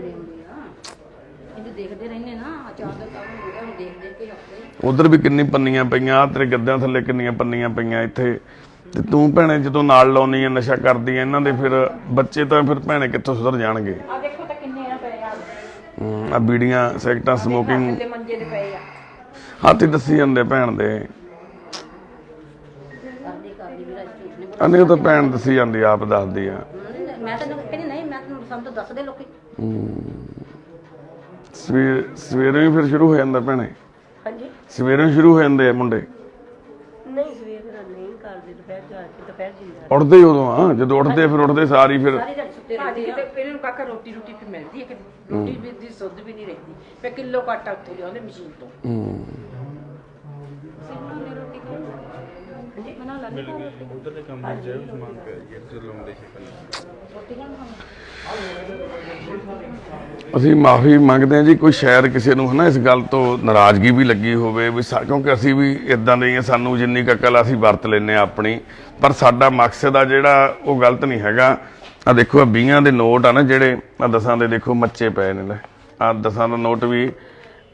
ਇਹਨੂੰ ਦੇਖਦੇ ਰਹਿੰਦੇ ਨਾ, ਚਾਰ ਦਿਨ ਤਾਂ ਹੋ ਗਿਆ, ਹੁਣ ਦੇਖ ਦੇਖ ਕੇ ਹੱਸਦੇ। ਉਧਰ ਵੀ ਕਿੰਨੀ ਪੰਨੀਆਂ ਪਈਆਂ, ਆ ਤੇਰੇ ਗੱਦਿਆਂ ਥੱਲੇ ਕਿੰਨੀਆਂ ਪੰਨੀਆਂ ਪਈਆਂ ਇੱਥੇ। ਤੇ ਤੂੰ ਭੈਣੇ ਜਦੋਂ ਨਾਲ ਲਾਉਣੀ ਆ, ਨਸ਼ਾ ਕਰਦੀ ਆ, ਇਹਨਾਂ ਦੇ ਫਿਰ ਬੱਚੇ ਤਾਂ ਫਿਰ ਭੈਣੇ ਕਿੱਥੋਂ ਸੁਧਰ ਜਾਣਗੇ। ਆ ਦੇਖੋ ਤਾਂ ਕਿੰਨੇ ਆ ਪਏ ਆ, ਆ ਬੀੜੀਆਂ, ਸਿਗਰਟਾਂ, ਸਮੋਕਿੰਗ ਤੇ ਮੰਜੇ ਤੇ ਪਏ ਆ। ਹੱਥ ਹੀ ਦੱਸੀ ਜਾਂਦੇ ਭੈਣ ਦੇ। ਕਰਦੀ ਵੀਰਾ ਝੂਠ ਨਹੀਂ ਅਨੇ ਉਹ ਤਾਂ ਭੈਣ ਦੱਸੀ ਜਾਂਦੀ, ਆਪ ਦੱਸਦੀ ਆ। ਬੋਲਦੀ। ਮੈਂ ਤੈਨੂੰ ਕਹਿੰਦੀ ਨਹੀਂ, ਮੈਂ ਤੈਨੂੰ ਸਾਨੂੰ ਤਾਂ ਦੱਸਦੇ ਲੋਕੀ। ਸਵੇਰੇ ਵੀ ਫਿਰ ਸ਼ੁਰੂ ਹੋ ਜਾਂਦਾ ਭੈਣੇ, ਹਾਂਜੀ ਸਵੇਰੇ ਸ਼ੁਰੂ ਹੋ ਜਾਂਦੇ ਆ ਮੁੰਡੇ। ਨਹੀਂ ਸਵੇਰ ਨਹੀਂ ਕਰਦੇ, ਦੁਪਹਿਰ ਜਿੰਦਾ ਉੱਠਦੇ ਹੀ ਉਦੋਂ ਆ, ਜਦੋਂ ਉੱਠਦੇ ਫਿਰ ਉੱਠਦੇ ਸਾਰੀ ਫਿਰ ਸਾਰੀ ਦਿਹਾੜੀ ਸੁੱਤੇ ਭਾਜੀ ਰਹਿੰਦੇ ਆ। ਕਿਤੇ ਇਹਨਾਂ ਨੂੰ ਕਾਕਾ ਰੋਟੀ ਫਿਰ ਮਿਲਦੀ ਹੈ ਕਿ ਰੋਟੀ ਵੀ ਦੀ ਸੁੱਧ ਵੀ ਨਹੀਂ ਰਹਿੰਦੀ। ਫਿਰ ਕਿਲੋ ਆਟਾ ਉੱਥੋਂ ਲਿਆਉਂਦੇ ਮਸ਼ੀਨ ਤੋਂ। ਅਸੀਂ ਮਾਫੀ ਮੰਗਦੇ ਹਾਂ ਜੀ, ਕੋਈ ਸ਼ਾਇਦ ਕਿਸੇ ਨੂੰ ਹਨਾ ਇਸ ਗੱਲ ਤੋਂ ਨਾਰਾਜ਼ਗੀ ਵੀ ਲੱਗੀ ਹੋਵੇ ਵੀ ਕਿਉਂਕਿ ਅਸੀਂ ਵੀ ਇਦਾਂ ਦੇ ਹੀ ਹਾਂ, ਸਾਨੂੰ ਜਿੰਨੀ ਕੁ ਅਕਲ ਅਸੀਂ ਵਰਤ ਲੈਂਦੇ ਹਾਂ ਆਪਣੀ, ਪਰ ਸਾਡਾ ਮਕਸਦ ਆ ਜਿਹੜਾ ਉਹ ਗਲਤ ਨਹੀਂ ਹੈਗਾ। ਆ ਦੇਖੋ, ਆ 20 ਦੇ ਨੋਟ ਆ ਨਾ ਜਿਹੜੇ, ਆ 10 ਦੇ ਦੇਖੋ ਮੱਚੇ ਪਏ ਨੇ। ਲੈ ਆ 10 ਦਾ ਨੋਟ ਵੀ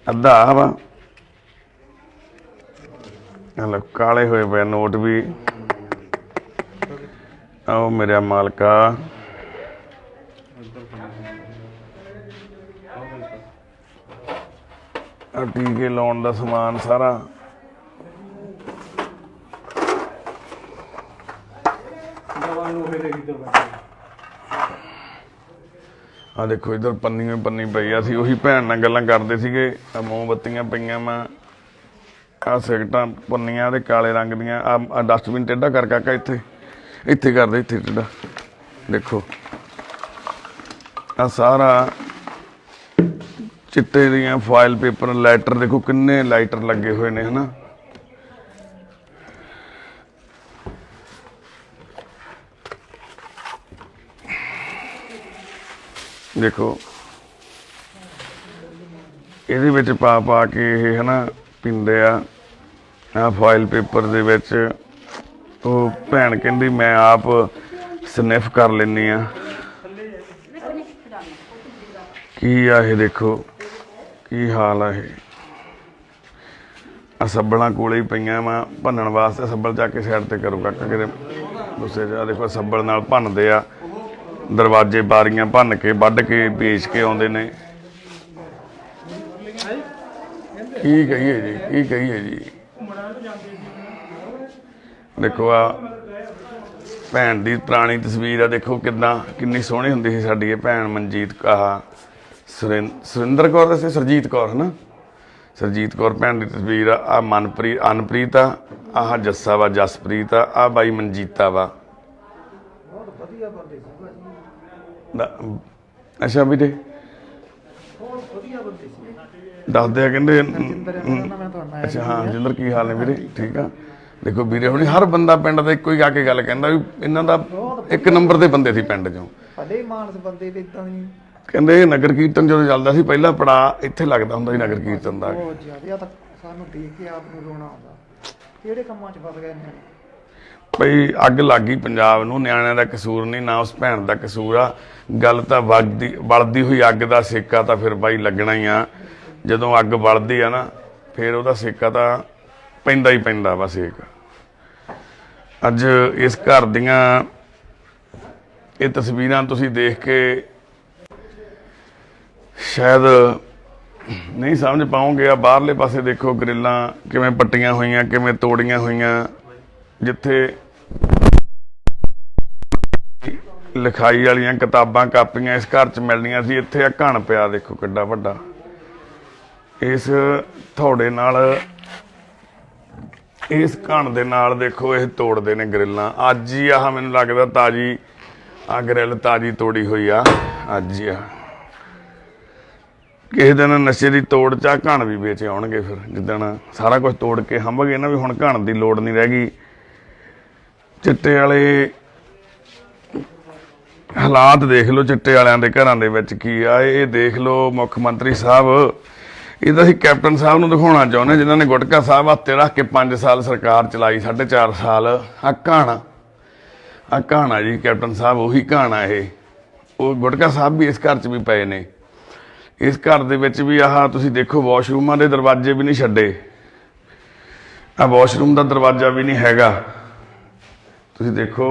ਅੱਧਾ ਵਾ, ਹਲੋ ਕਾਲੇ ਹੋਏ ਪਏ ਨੋਟ ਵੀ। ਆਓ ਮੇਰਾ ਮਾਲਕਾ, ਆ ਟੀਕੇ ਲਾਉਣ ਦਾ ਸਮਾਨ ਸਾਰਾ। ਆ ਦੇਖੋ ਇਧਰ ਪੰਨੀ ਪੰਨੀ ਪਈ ਆ। ਸੀ ਉਹੀ ਭੈਣ ਨਾਲ ਗੱਲਾਂ ਕਰਦੇ ਸੀਗੇ। ਆ ਮੋਮਬੱਤੀਆਂ ਪਈਆਂ ਵਾ, ਆ ਸਿਗਰਟਾਂ ਪੰਨੀਆਂ ਦੇ ਕਾਲੇ ਰੰਗ ਦੀਆਂ। ਆ ਡਸਟਬਿਨ ਟੇਢਾ ਕਰ ਕਾਕਾ, ਇੱਥੇ ਇੱਥੇ ਕਰਦੇ, ਇੱਥੇ ਟੇਢਾ ਦੇਖੋ। ਆ ਸਾਰਾ ਚਿੱਟੇ ਦੀਆਂ ਫਾਈਲ ਪੇਪਰ, ਲਾਈਟਰ ਦੇਖੋ ਕਿੰਨੇ ਲਾਈਟਰ ਲੱਗੇ ਹੋਏ ਨੇ ਹਨਾ। ਦੇਖੋ ਇਹਦੇ ਵਿੱਚ ਪਾ ਪਾ ਕੇ ਇਹ ਹਨਾ ਪੀਂਦੇ ਆ। ਆ ਫਾਈਲ ਪੇਪਰ ਦੇ ਵਿੱਚ ਉਹ ਭੈਣ ਕਹਿੰਦੀ ਮੈਂ ਆਪ ਸਨਿਫ ਕਰ ਲੈਂਦੀ ਆ। ਕੀ ਆ ਇਹ ਦੇਖੋ, ਕੀ ਹਾਲ ਆ ਇਹ। ਆ ਸੱਬਲਾਂ ਕੋਲੇ ਹੀ ਪਈਆਂ ਵਾ ਭੰਨਣ ਵਾਸਤੇ। ਸੱਬਲ ਜਾ ਕੇ ਸਾਈਡ ਤੇ ਕਰੋ ਕਾਕਾ, ਕਿਤੇ ਗੁੱਸੇ ਜਾ। ਦੇਖੋ ਸੱਬਲ ਨਾਲ ਭੰਨਦੇ ਆ, ਦਰਵਾਜ਼ੇ ਬਾਰੀਆਂ ਭੰਨ ਕੇ ਵੱਢ ਕੇ ਵੇਚ ਕੇ ਆਉਂਦੇ ਨੇ। ਕੀ ਕਹੀਏ ਜੀ, ਕੀ ਕਹੀਏ ਜੀ। ਦੇਖੋ ਆ ਭੈਣ ਦੀ ਪੁਰਾਣੀ ਤਸਵੀਰ ਆ, ਦੇਖੋ ਕਿੱਦਾਂ ਕਿੰਨੀ ਸੋਹਣੀ ਹੁੰਦੀ ਸੀ ਸਾਡੀ ਇਹ ਭੈਣ ਮਨਜੀਤ। ਆਹ ਸੁਰਿੰਦਰ ਕੌਰ ਸੀ, ਸਰਜੀਤ ਕੌਰ ਹਨਾ, ਸਰਜੀਤ ਕੌਰ ਭੈਣ ਦੀ ਤਸਵੀਰ ਆ। ਆ ਮਨਪ੍ਰੀਤ, ਅਨਪ੍ਰੀਤ ਆ, ਆਹ ਜੱਸਾ ਵਾ, ਜਸਪ੍ਰੀਤ ਆ, ਆ ਬਾਈ ਮਨਜੀਤਾ ਵਾ। ਅੱਛਾ ਵੀਰੇ ਦੱਸਦੇ ਆ ਕਹਿੰਦੇ। ਅੱਛਾ ਹਾਂ ਜਿੰਦਰ, ਕੀ ਹਾਲ ਨੇ ਵੀਰੇ? ਠੀਕ ਆ। ਦੇਖੋ ਵੀਰੇ ਹੁਣੀ ਹਰ ਬੰਦਾ ਪਿੰਡ ਦਾ ਇੱਕੋ ਹੀ ਆ ਕੇ ਗੱਲ ਕਹਿੰਦਾ ਵੀ ਇਹਨਾਂ ਦਾ ਇੱਕ ਨੰਬਰ ਦੇ ਬੰਦੇ ਸੀ ਪਿੰਡ ਚੋਂ। ਕਹਿੰਦੇ ਨਗਰ ਕੀਰਤਨ ਜਦੋਂ ਚੱਲਦਾ ਸੀ ਪਹਿਲਾ ਪੜਾ ਇੱਥੇ ਲੱਗਦਾ ਹੁੰਦਾ ਸੀ ਨਗਰ ਕੀਰਤਨ ਦਾ। ਸਾਨੂੰ ਦੇਖ ਕੇ ਆਪ ਨੂੰ ਰੋਣਾ ਆਉਂਦਾ, ਕਿਹੜੇ ਕੰਮਾਂ 'ਚ ਫਸ ਗਏ ਨੇ। ਭਈ ਅੱਗ ਲੱਗ ਗਈ ਪੰਜਾਬ ਨੂੰ, ਨਿਆਣਿਆਂ ਦਾ ਕਸੂਰ ਨਹੀਂ, ਨਾ ਉਸ ਭੈਣ ਦਾ ਕਸੂਰ ਆ। ਗੱਲ ਤਾਂ ਬਲਦੀ ਹੋਈ ਅੱਗ ਦਾ ਸੇਕਾ ਤਾਂ ਫਿਰ ਬਾਈ ਲੱਗਣਾ ਹੀ ਆ। ਜਦੋਂ ਅੱਗ ਬਲਦੀ ਆ ਨਾ ਫਿਰ ਉਹਦਾ ਸੇਕਾ ਤਾਂ ਪੈਂਦਾ ਹੀ ਪੈਂਦਾ ਵਾ ਸੇਕ। ਅੱਜ ਇਸ ਘਰ ਦੀਆਂ ਇਹ ਤਸਵੀਰਾਂ ਤੁਸੀਂ ਦੇਖ ਕੇ ਸ਼ਾਇਦ ਨਹੀਂ ਸਮਝ ਪਾਓਗੇ। ਆ ਬਾਹਰਲੇ ਪਾਸੇ ਦੇਖੋ ਗਰਿੱਲਾਂ ਕਿਵੇਂ ਪੱਟੀਆਂ ਹੋਈਆਂ, ਕਿਵੇਂ ਤੋੜੀਆਂ ਹੋਈਆਂ। ਜਿੱਥੇ ਲਿਖਾਈ ਵਾਲੀਆਂ ਕਿਤਾਬਾਂ ਕਾਪੀਆਂ ਇਸ ਘਰ 'ਚ ਮਿਲਣੀਆਂ ਸੀ, ਇੱਥੇ ਆ ਘਣ ਪਿਆ ਦੇਖੋ ਕਿੱਡਾ ਵੱਡਾ। ਇਸ ਥੋੜੇ ਨਾਲ, ਇਸ ਘਣ ਦੇ ਨਾਲ ਦੇਖੋ ਇਹ ਤੋੜਦੇ ਨੇ ਗਰਿੱਲਾਂ। ਅੱਜ ਹੀ ਆਹ ਮੈਨੂੰ ਲੱਗਦਾ ਤਾਜ਼ੀ ਆ ਗਰਿੱਲ ਤਾਜ਼ੀ ਤੋੜੀ ਹੋਈ ਆ ਅੱਜ ਹੀ। ਆ ਕਿਸੇ ਦਿਨ ਨਸ਼ੇ ਦੀ ਤੋੜ 'ਚ ਘਣ ਵੀ ਵੇਚ ਆਉਣਗੇ। ਫਿਰ ਜਿੱਦਣ ਸਾਰਾ ਕੁਝ ਤੋੜ ਕੇ ਹੰਭ ਗਏ ਨਾ ਵੀ ਹੁਣ ਘਣ ਦੀ ਲੋੜ ਨਹੀਂ ਰਹਿ ਗਈ। ਚਿੱਟੇ ਵਾਲੇ ਹਾਲਾਤ ਦੇਖ ਲਓ, ਚਿੱਟੇ ਵਾਲਿਆਂ ਦੇ ਘਰਾਂ ਦੇ ਵਿੱਚ ਕੀ ਆ ਇਹ ਦੇਖ ਲਓ। ਮੁੱਖ ਮੰਤਰੀ ਸਾਹਿਬ, ਇਹ ਤਾਂ ਅਸੀਂ ਕੈਪਟਨ ਸਾਹਿਬ ਨੂੰ ਦਿਖਾਉਣਾ ਚਾਹੁੰਦੇ ਜਿਨ੍ਹਾਂ ਨੇ ਗੁਟਕਾ ਸਾਹਿਬ ਹੱਥੇ ਰੱਖ ਕੇ 5 ਸਾਲ ਸਰਕਾਰ ਚਲਾਈ, 4.5 ਸਾਲ। ਆ ਘਣ ਆ ਕਹਾਣਾ ਜੀ ਕੈਪਟਨ ਸਾਹਿਬ, ਉਹੀ ਕਹਾਣਾ ਇਹ। ਉਹ ਗੁਟਕਾ ਸਾਹਿਬ ਵੀ ਇਸ ਘਰ 'ਚ ਵੀ ਪਏ ਨੇ। ਇਸ ਘਰ ਦੇ ਵਿੱਚ ਵੀ ਆਹ ਤੁਸੀਂ ਦੇਖੋ ਵਾਸ਼ਰੂਮਾਂ ਦੇ ਦਰਵਾਜ਼ੇ ਵੀ ਨਹੀਂ ਛੱਡੇ। ਆ ਵਾਸ਼ਰੂਮ ਦਾ ਦਰਵਾਜ਼ਾ ਵੀ ਨਹੀਂ ਹੈਗਾ, ਤੁਸੀਂ ਦੇਖੋ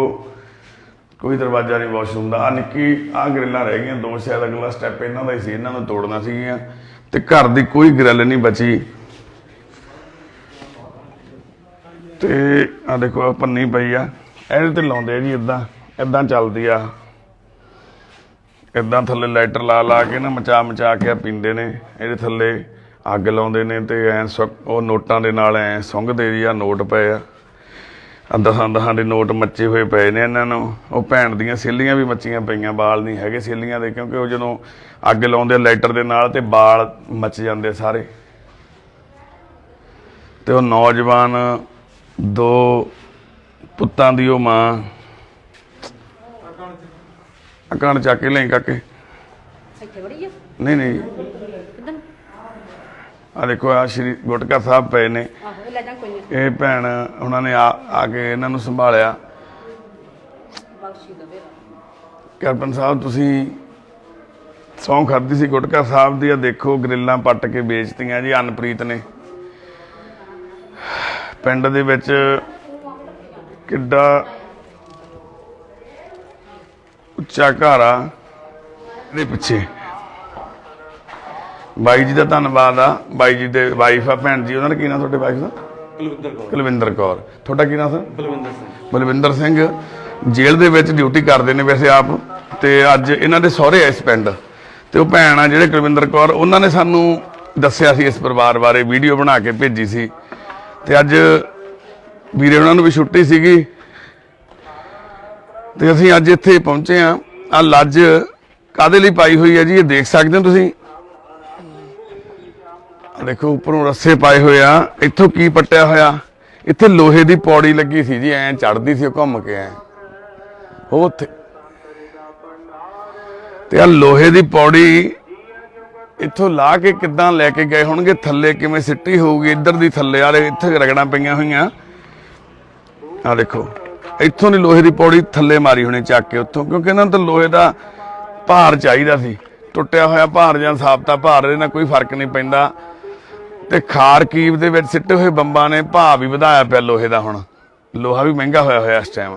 ਕੋਈ ਦਰਵਾਜ਼ਾ ਨਹੀਂ ਵਾਸ਼ਰੂਮ ਦਾ। ਆ ਨਿੱਕੀ ਆ ਗ੍ਰਿਲਾਂ ਰਹਿ ਗਈਆਂ ਦੋ, ਸ਼ਾਇਦ ਅਗਲਾ ਸਟੈਪ ਇਹਨਾਂ ਦਾ ਹੀ ਸੀ, ਇਹਨਾਂ ਨੂੰ ਤੋੜਨਾ ਸੀਗੀਆਂ। ਤੇ ਘਰ ਦੀ ਕੋਈ ਗ੍ਰਿਲ ਨਹੀਂ ਬਚੀ। ਤੇ ਆ ਦੇਖੋ ਆ ਪੰਨੀ ਪਈ ਆ, ਇਹਦੇ ਤੇ ਲਾਉਂਦੇ ਆ ਜੀ, ਇਦਾਂ ਚੱਲਦੀ ਆ। ਇਦਾਂ ਥੱਲੇ ਲਾਈਟਰ ਲਾ ਕੇ ਨਾ ਮਚਾ ਕੇ ਪੀਂਦੇ ਨੇ। ਇਹਦੇ ਥੱਲੇ ਅੱਗ ਲਾਉਂਦੇ ਨੇ ਤੇ ਐ ਉਹ ਨੋਟਾਂ ਦੇ ਨਾਲ ਐ ਸੁੰਘਦੇ ਜੀ। ਆ ਨੋਟ ਪਏ ਆ, ਦਸਾਂ ਦੇ ਨੋਟ ਮੱਚੇ ਹੋਏ ਪਏ ਨੇ ਇਹਨਾਂ ਨੂੰ। ਉਹ ਭੈਣ ਦੀਆਂ ਸੇਲੀਆਂ ਵੀ ਮੱਚੀਆਂ ਪਈਆਂ, ਬਾਲ ਨਹੀਂ ਹੈਗੇ ਸੇਲੀਆਂ ਦੇ, ਕਿਉਂਕਿ ਉਹ ਜਦੋਂ ਅੱਗ ਲਾਉਂਦੇ ਲਾਈਟਰ ਦੇ ਨਾਲ ਤੇ ਬਾਲ ਮੱਚ ਜਾਂਦੇ ਸਾਰੇ। ਤੇ ਉਹ ਨੌਜਵਾਨ ਦੋ ਪੁੱਤਾਂ ਦੀ ਉਹ ਮਾਂ ਕਣ ਚੱਕ ਕੇ ਲਈ ਕਾਕੇ। ਇੱਥੇ ਬੜੀ ਆ ਨਹੀਂ ਕਿਦਾਂ? ਆ ਦੇਖੋ ਆ ਸ਼੍ਰੀ ਗੁਟਕਾ ਸਾਹਿਬ ਪਏ ਨੇ। ਆਹੋ ਇਹ ਲੈ ਜਾ, ਕੋਈ ਨਹੀਂ ਇਹ ਭੈਣ ਉਹਨਾਂ ਨੇ ਆ ਕੇ ਇਹਨਾਂ ਨੂੰ ਸੰਭਾਲਿਆ। ਬਖਸ਼ੀ ਦਵੇ। ਕੈਪਟਨ ਸਾਹਿਬ ਤੁਸੀਂ ਸਹੁੰ ਖਾਧੀ ਸੀ ਗੁਟਕਾ ਸਾਹਿਬ ਦੀ। ਆ ਦੇਖੋ ਗ੍ਰਿਲਾਂ ਪੱਟ ਕੇ ਵੇਚਤੀਆਂ ਜੀ ਅਨਪ੍ਰੀਤ ਨੇ। ਪਿੰਡ ਦੇ ਵਿੱਚ ਕਿੱਡਾ ਉੱਚਾ ਘਰ ਆ, ਇਹਦੇ ਪਿੱਛੇ ਬਾਈ ਜੀ ਦਾ ਧੰਨਵਾਦ ਆ। ਬਾਈ ਜੀ ਦੇ ਵਾਈਫ ਆ ਭੈਣ ਜੀ, ਉਹਨਾਂ ਦਾ ਕੀ ਨਾਂ ਤੁਹਾਡੇ ਵਾਈਫ ਦਾ? ਕੁਲਵਿੰਦਰ ਕੌਰ। ਤੁਹਾਡਾ ਕੀ ਨਾਂ ਸਰ? ਬਲਵਿੰਦਰ ਸਿੰਘ ਜੇਲ੍ਹ ਦੇ ਵਿੱਚ ਡਿਊਟੀ ਕਰਦੇ ਨੇ ਵੈਸੇ ਆਪ, ਤੇ ਅੱਜ ਇਹਨਾਂ ਦੇ ਸਹੁਰੇ ਆ ਇਸ ਪਿੰਡ। ਤੇ ਉਹ ਭੈਣ ਆ ਜਿਹੜੇ ਕੁਲਵਿੰਦਰ ਕੌਰ, ਉਹਨਾਂ ਨੇ ਸਾਨੂੰ ਦੱਸਿਆ ਸੀ ਇਸ ਪਰਿਵਾਰ ਬਾਰੇ, ਵੀਡੀਓ ਬਣਾ ਕੇ ਭੇਜੀ ਸੀ। ਤੇ ਅੱਜ ਵੀਰੇ ਉਹਨਾਂ ਨੂੰ ਵੀ ਛੁੱਟੀ ਸੀਗੀ ਤੇ ਅਸੀਂ ਅੱਜ ਇੱਥੇ ਪਹੁੰਚੇ ਆ। ਆ ਲੱਜ ਕਾਹਦੇ ਲਈ ਪਾਈ ਹੋਈ ਹੈ ਜੀ, ਇਹ ਦੇਖ ਸਕਦੇ ਹੋ ਤੁਸੀਂ। ਦੇਖੋ ਉੱਪਰੋਂ ਰੱਸੇ ਪਾਏ ਹੋਏ ਆ। ਇੱਥੋਂ ਕੀ ਪੱਟਿਆ ਹੋਇਆ, ਇੱਥੇ ਲੋਹੇ ਦੀ ਪੌੜੀ ਲੱਗੀ ਸੀ ਜੀ, ਐਂ ਚੜਦੀ ਸੀ ਉਹ ਘੁੰਮ ਕੇ ਐ ਉਹ ਉੱਥੇ। ਤੇ ਆ ਲੋਹੇ ਦੀ ਪੌੜੀ ਇੱਥੋਂ ਲਾ ਕੇ ਕਿੱਦਾਂ ਲੈ ਕੇ ਗਏ ਹੋਣਗੇ ਥੱਲੇ, ਕਿਵੇਂ ਸਿੱਟੀ ਹੋਊਗੀ ਇੱਧਰ ਦੀ ਥੱਲੇ ਵਾਲੇ। ਇੱਥੇ ਰਗੜਾਂ ਪਈਆਂ ਹੋਈਆਂ। ਆ ਦੇਖੋ ਇੱਥੋਂ ਦੀ ਲੋਹੇ ਦੀ ਪੌੜੀ ਥੱਲੇ ਮਾਰੀ ਹੋਣੀ ਚੱਕ ਕੇ ਉੱਥੋਂ, ਕਿਉਂਕਿ ਇਹਨਾਂ ਨੂੰ ਤਾਂ ਲੋਹੇ ਦਾ ਭਾਰ ਚਾਹੀਦਾ ਸੀ। ਟੁੱਟਿਆ ਹੋਇਆ ਭਾਰ ਜਾਂ ਸਾਬਤਾ ਭਾਰ, ਇਹਦੇ ਨਾਲ ਕੋਈ ਫਰਕ ਨਹੀਂ ਪੈਂਦਾ। ਤੇ ਖਾਰਕੀਵ ਦੇ ਵਿੱਚ ਸਿੱਟੇ ਹੋਏ ਬੰਬਾਂ ਨੇ ਭਾਅ ਵੀ ਵਧਾਇਆ ਪਿਆ ਲੋਹੇ ਦਾ। ਹੁਣ ਲੋਹਾ ਵੀ ਮਹਿੰਗਾ ਹੋਇਆ ਇਸ ਟਾਈਮ।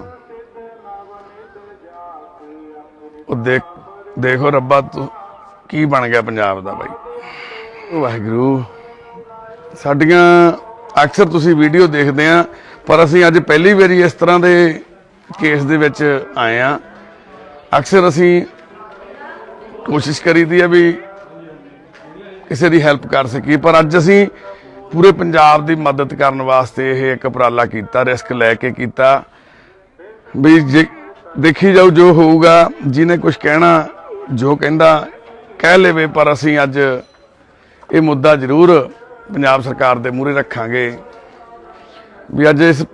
ਉਹ ਦੇਖੋ ਰੱਬਾ ਤੂੰ ਕੀ ਬਣ ਗਿਆ ਪੰਜਾਬ ਦਾ ਬਾਈ। ਵਾਹਿਗੁਰੂ, ਸਾਡੀਆਂ ਅਕਸਰ ਤੁਸੀਂ ਵੀਡੀਓ ਦੇਖਦੇ ਆ, ਪਰ ਅਸੀਂ ਅੱਜ ਪਹਿਲੀ ਵਾਰੀ ਇਸ ਤਰ੍ਹਾਂ ਦੇ ਕੇਸ ਦੇ ਵਿੱਚ ਆਏ ਆ। ਅਕਸਰ ਅਸੀਂ ਕੋਸ਼ਿਸ਼ ਕਰੀਦੀ ਆ ਵੀ ਕਿਸੇ ਦੀ ਹੈਲਪ ਕਰ ਸਕੀਏ, ਪਰ ਅੱਜ ਅਸੀਂ ਪੂਰੇ ਪੰਜਾਬ ਦੀ ਮਦਦ ਕਰਨ ਵਾਸਤੇ ਇਹ ਇੱਕ ਉਪਰਾਲਾ ਕੀਤਾ, ਰਿਸਕ ਲੈ ਕੇ ਕੀਤਾ। ਵੀ ਜੇ ਦੇਖੀ ਜਾਊ ਜੋ ਹੋਊਗਾ, ਜਿਹਨੇ ਕੁਝ ਕਹਿਣਾ ਜੋ ਕਹਿੰਦਾ ਕਹਿ ਲਵੇ, ਪਰ ਅਸੀਂ ਅੱਜ ਇਹ ਮੁੱਦਾ ਜ਼ਰੂਰ ਪੰਜਾਬ ਸਰਕਾਰ ਦੇ ਮੂਹਰੇ ਰੱਖਾਂਗੇ ਵੀ ਅੱਜ ਇਸ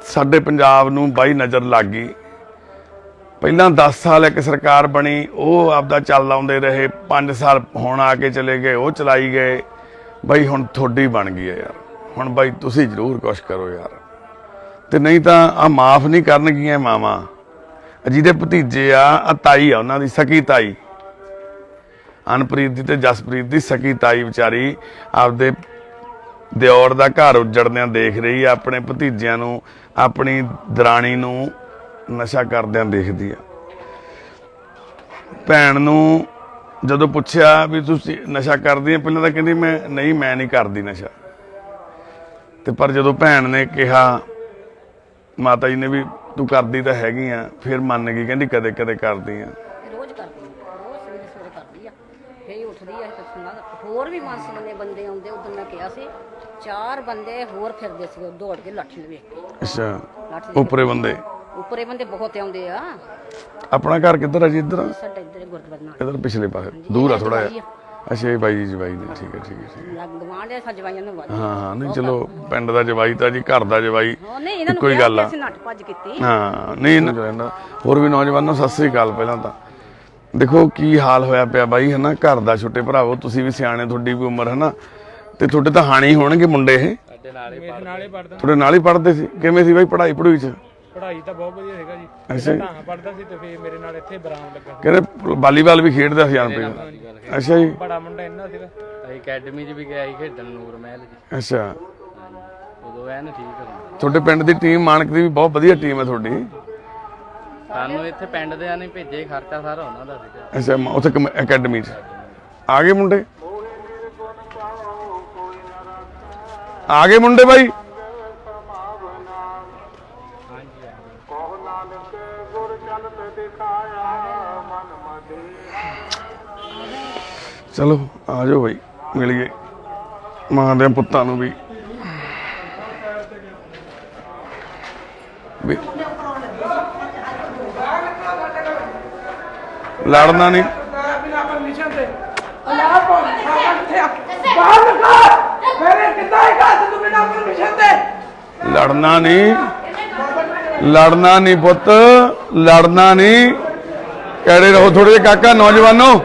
ਸਾਡੇ ਪੰਜਾਬ ਨੂੰ ਬਾਈ ਨਜ਼ਰ ਲੱਗ ਗਈ। ਪਹਿਲਾਂ 10 ਸਾਲ ਇੱਕ ਸਰਕਾਰ ਬਣੀ, ਉਹ ਆਪਦਾ ਚੱਲ ਲਾਉਂਦੇ ਰਹੇ। 5 ਸਾਲ ਹੁਣ ਆ ਕੇ ਚਲੇ ਗਏ, ਉਹ ਚਲਾਈ ਗਏ। ਬਾਈ ਹੁਣ ਤੁਹਾਡੀ ਬਣ ਗਈ ਹੈ ਯਾਰ, ਹੁਣ ਬਾਈ ਤੁਸੀਂ ਜ਼ਰੂਰ ਕੁਛ ਕਰੋ ਯਾਰ। ਤੇ ਨਹੀਂ ਤਾਂ ਆ ਮਾਫ ਨਹੀਂ ਕਰਨਗੀਆਂ ਮਾਵਾਂ। ਜਿਹਦੇ ਭਤੀਜੇ ਆ ਤਾਈ ਆ, ਉਹਨਾਂ ਦੀ ਸਕੀ ਤਾਈ ਅਨਪ੍ਰੀਤ ਦੀ ਤੇ ਜਸਪ੍ਰੀਤ ਦੀ ਸਕੀ ਤਾਈ ਵਿਚਾਰੀ ਆਪਦੇ ਦਿਓਰ ਦਾ ਘਰ ਉੱਜੜਦਿਆਂ ਦੇਖ ਰਹੀ ਆ, ਆਪਣੇ ਭਤੀਜਿਆਂ ਨੂੰ ਆਪਣੀ ਦਰਾਣੀ ਨੂੰ ਨਸ਼ਾ ਕਰਦਿਆਂ ਦੇਖਦੀ ਆ। ਭੈਣ ਨੂੰ ਜਦੋਂ ਪੁੱਛਿਆ ਵੀ ਤੁਸੀਂ ਨਸ਼ਾ ਕਰਦੀ ਆ, ਪਹਿਲਾਂ ਤਾਂ ਕਹਿੰਦੀ ਮੈਂ ਨਹੀਂ ਕਰਦੀ ਨਸ਼ਾ। ਤੇ ਪਰ ਜਦੋਂ ਭੈਣ ਨੇ ਕਿਹਾ, ਮਾਤਾ ਜੀ ਨੇ ਵੀ ਤੂੰ ਕਰਦੀ ਤਾਂ ਹੈਗੀ ਆ, ਫਿਰ ਮੰਨ ਗਈ, ਕਹਿੰਦੀ ਕਦੇ ਕਦੇ ਕਰਦੀ ਆ। ਰੋਜ਼ ਕਰਦੀ ਆ, ਰੋਜ਼ ਸਵੇਰੇ ਕਰਦੀ ਆ। ਫੇਰ ਉੱਠਦੀ ਆ ਤੇ ਸੁਣਾ। ਹੋਰ ਵੀ ਬੰਦੇ ਆਉਂਦੇ, ਉਦੋਂ ਮੈਂ ਕਿਹਾ ਸੀ 4 ਬੰਦੇ ਹੋਰ ਫਿਰਦੇ ਸੀ, ਦੌੜ ਕੇ ਲਾਠੀ ਵੇਖ ਕੇ। ਅੱਛਾ, ਉੱਪਰੇ ਬੰਦੇ ਬਹੁਤ ਆਉਂਦੇ ਆ। ਆਪਣਾ ਘਰ ਕਿੱਧਰ ਆ ਜੀ? ਇੱਧਰ ਸਾਡਾ ਇੱਧਰ ਗੁਰਦੁਆਰਾ ਨਾਲ ਇੱਧਰ ਪਿਛਲੇ ਪਾਸੇ ਦੂਰ ਆ ਥੋੜਾ ਜਿਹਾ। ਅੱਛਾ, ਇਹ ਬਾਈ ਜੀ ਜਵਾਈ ਨੇ। ਠੀਕ ਹੈ। ਗਵਾਂਢ ਆ ਜਵਾਈਆਂ ਨੂੰ ਵੱਧ। ਹਾਂ ਨਹੀਂ ਚਲੋ, ਪਿੰਡ ਦਾ ਜਵਾਈ ਤਾਂ ਜੀ ਘਰ ਦਾ ਜਵਾਈ, ਨਹੀਂ ਇਹਨਾਂ ਨੂੰ ਕੋਈ ਗੱਲ ਆ। ਅਸੀਂ ਨੱਠ ਭੱਜ ਕੀਤੀ। ਹਾਂ ਨਹੀਂ ਇਹਨਾਂ ਰਹਿੰਦਾ। ਹੋਰ ਵੀ ਨੌਜਵਾਨੋ ਸਤਿ ਸ੍ਰੀ ਅਕਾਲ। ਪਹਿਲਾਂ ਤਾਂ ਦੇਖੋ ਕੀ ਹਾਲ ਹੋਇਆ ਪਿਆ ਬਾਈ, ਹੈ ਨਾ। ਘਰ ਦਾ ਛੋਟੇ ਭਰਾਵੋ, ਤੁਸੀਂ ਵੀ ਸਿਆਣੇ, ਤੁਹਾਡੀ ਵੀ ਉਮਰ ਹੈ ਨਾ, ਤੇ ਤੁਹਾਡੇ ਤਾਂ ਹਾਣੀ ਹੋਣਗੇ ਮੁੰਡੇ। ਇਹ ਤੁਹਾਡੇ ਨਾਲ ਹੀ ਪੜ੍ਹਦੇ ਸੀ। ਕਿਵੇਂ ਸੀ ਬਾਈ ਪੜ੍ਹਾਈ ਚ? ਪੜ੍ਹਾਈ ਤਾਂ ਬਹੁਤ ਵਧੀਆ ਸੀਗਾ ਜੀ ਅੱਛਾ ਜੀ। ਤਾਂ ਪੜ੍ਹਦਾ ਸੀ ਤੇ ਫਿਰ ਮੇਰੇ ਨਾਲ ਇੱਥੇ ਬਰਾਮ ਲੱਗਾ ਸੀ ਕਹਿੰਦੇ ਵਾਲੀਬਾਲ ਵੀ ਖੇਡਦਾ ਸੀ ਅਨਪ੍ਰੀਤ। ਅੱਛਾ ਜੀ। ਬੜਾ ਮੁੰਡਾ ਇੰਨਾ ਸੀਗਾ ਅਸੀਂ ਅਕੈਡਮੀ 'ਚ ਵੀ ਗਿਆ ਸੀ ਖੇਡਣ ਨੂਰ ਮਹਿਲ 'ਚ। ਅੱਛਾ, ਉਦੋਂ ਐਨ ਠੀਕ ਹੁੰਦਾ। ਤੁਹਾਡੇ ਪਿੰਡ ਦੀ ਟੀਮ ਮਾਨਕ ਦੀ ਵੀ ਬਹੁਤ ਵਧੀਆ ਟੀਮ ਹੈ ਤੁਹਾਡੀ। ਸਾਨੂੰ ਇੱਥੇ ਪਿੰਡ ਦੇ ਨੇ ਭੇਜੇ, ਖਰਚਾ ਸਾਰਾ ਉਹਨਾਂ ਦਾ ਸੀਗਾ। ਅੱਛਾ, ਉੱਥੇ ਅਕੈਡਮੀ 'ਚ ਆ ਗਏ ਮੁੰਡੇ, ਆ ਗਏ ਮੁੰਡੇ ਬਾਈ। ਚਲੋ ਆ ਜਾਓ ਬਾਈ, ਮਿਲ ਗਏ ਮਾਂ ਦੇ ਪੁੱਤਾਂ ਨੂੰ ਵੀ। ਲੜਨਾ ਨਹੀਂ, ਲੜਨਾ ਨਹੀਂ, ਲੜਨਾ ਨਹੀਂ ਪੁੱਤ, ਲੜਨਾ ਨਹੀਂ। ਕਿਹੜੇ ਰਹੋ ਥੋੜੇ ਜਿਹੇ ਕਾਕਾ, ਨੌਜਵਾਨੋ।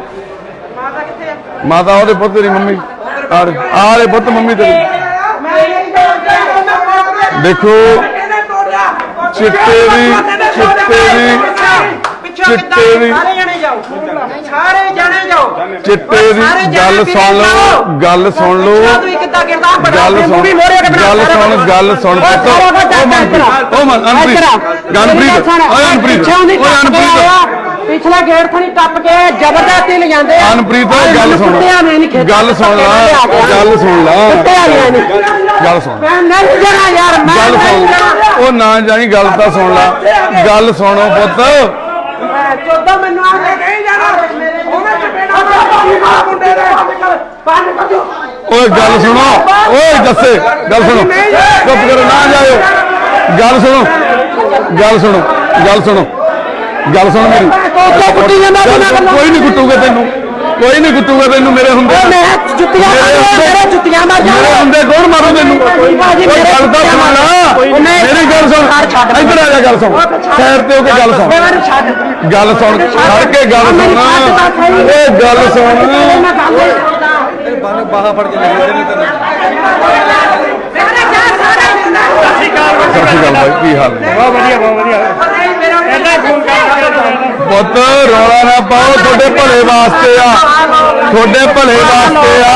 ਮਾਤਾ ਉਹਦੇ ਪੁੱਤ ਤੇਰੀ ਮੰਮੀ ਆ ਰੇ ਪੁੱਤ, ਮੰਮੀ ਤੇਰੀ ਦੇਖੋ। ਚਿੱਟੇ ਦੀ ਚਿੱਟੇ ਦੀ ਗੱਲ ਸੁਣ ਲਓ, ਗੱਲ ਸੁਣ ਲਓ, ਗੱਲ ਸੁਣ, ਗੱਲ ਸੁਣ, ਗੱਲ ਸੁਣ ਪੁੱਤ। ਪਿਛਲਾ ਗੇਟ ਥਣੀ ਟੱਪ ਕੇ ਜ਼ਬਰਦਸਤੀ ਲੈ ਜਾਂਦੇ ਆ। ਅਨਪ੍ਰੀਤ ਗੱਲ ਸੁਣ, ਗੱਲ ਸੁਣ ਲਾ, ਗੱਲ ਸੁਣ ਲਾ, ਗੱਲ ਸੁਣ, ਮੈਂ ਨਹੀਂ ਜਾਣਾ ਯਾਰ, ਮੈਂ ਗੱਲ ਸੁਣ। ਉਹ ਨਾ ਜਾਈ, ਗੱਲ ਤਾਂ ਸੁਣ ਲਾ, ਗੱਲ ਸੁਣੋ ਪੁੱਤ। ਚੋਦਾ ਮੈਨੂੰ ਆ ਕੇ ਨਹੀਂ ਜਾਣਾ, ਉਹਨੇ ਚਪੇੜਾ ਮੁੰਡੇ ਦੇ ਬੰਦ ਕਰ ਦਿਓ। ਓਏ ਗੱਲ ਸੁਣੋ, ਓਏ ਦੱਸੇ ਗੱਲ ਸੁਣੋ, ਚੁੱਪ ਕਰੋ, ਨਾ ਜਾਇਓ। ਗੱਲ ਸੁਣੋ, ਗੱਲ ਸੁਣੋ, ਗੱਲ ਸੁਣੋ, ਗੱਲ ਸੁਣ ਮੇਰੀ। ਕੋਈ ਨਹੀਂ ਕੁੱਟੂਗਾ ਤੈਨੂੰ, ਕੋਈ ਨਹੀਂ ਕੁੱਟੂਗਾ ਤੈਨੂੰ ਮੇਰੇ ਹੁੰਦੇ। ਮੇਰੇ ਜੁੱਤੀਆਂ ਮਾਰ ਜਾ, ਮੇਰੇ ਹੁੰਦੇ ਕੌਣ ਮਾਰੂ ਤੈਨੂੰ? ਗੱਲ ਤਾਂ ਸੁਣ ਲਾ, ਮੇਰੀ ਗੱਲ ਸੁਣ, ਇੱਧਰ ਆ ਜਾ, ਗੱਲ ਸੁਣ, ਸਾਈਡ ਤੇ ਹੋ ਕੇ ਗੱਲ ਸੁਣ, ਗੱਲ ਸੁਣ, ਖੜ ਕੇ ਗੱਲ ਸੁਣ, ਇਹ ਗੱਲ ਸੁਣ। ਬਾਹਾਂ ਫੜ ਕੇ ਲੈ ਜਾਂਦੇ ਨੇ ਤੈਨੂੰ। ਸਤਿ ਸ਼੍ਰੀ ਅਕਾਲ ਭਾਈ, ਕੀ ਹਾਲ ਨੇ? ਬਹੁਤ ਵਧੀਆ, ਬਹੁਤ ਵਧੀਆ। ਪਹਿਲਾਂ ਹੀ ਫੋਨ ਕਰ ਪੁੱਤ ਰੌਲਾ ਨਾ ਪਾਓ, ਤੁਹਾਡੇ ਭਲੇ ਵਾਸਤੇ ਆ, ਤੁਹਾਡੇ ਭਲੇ ਵਾਸਤੇ ਆ।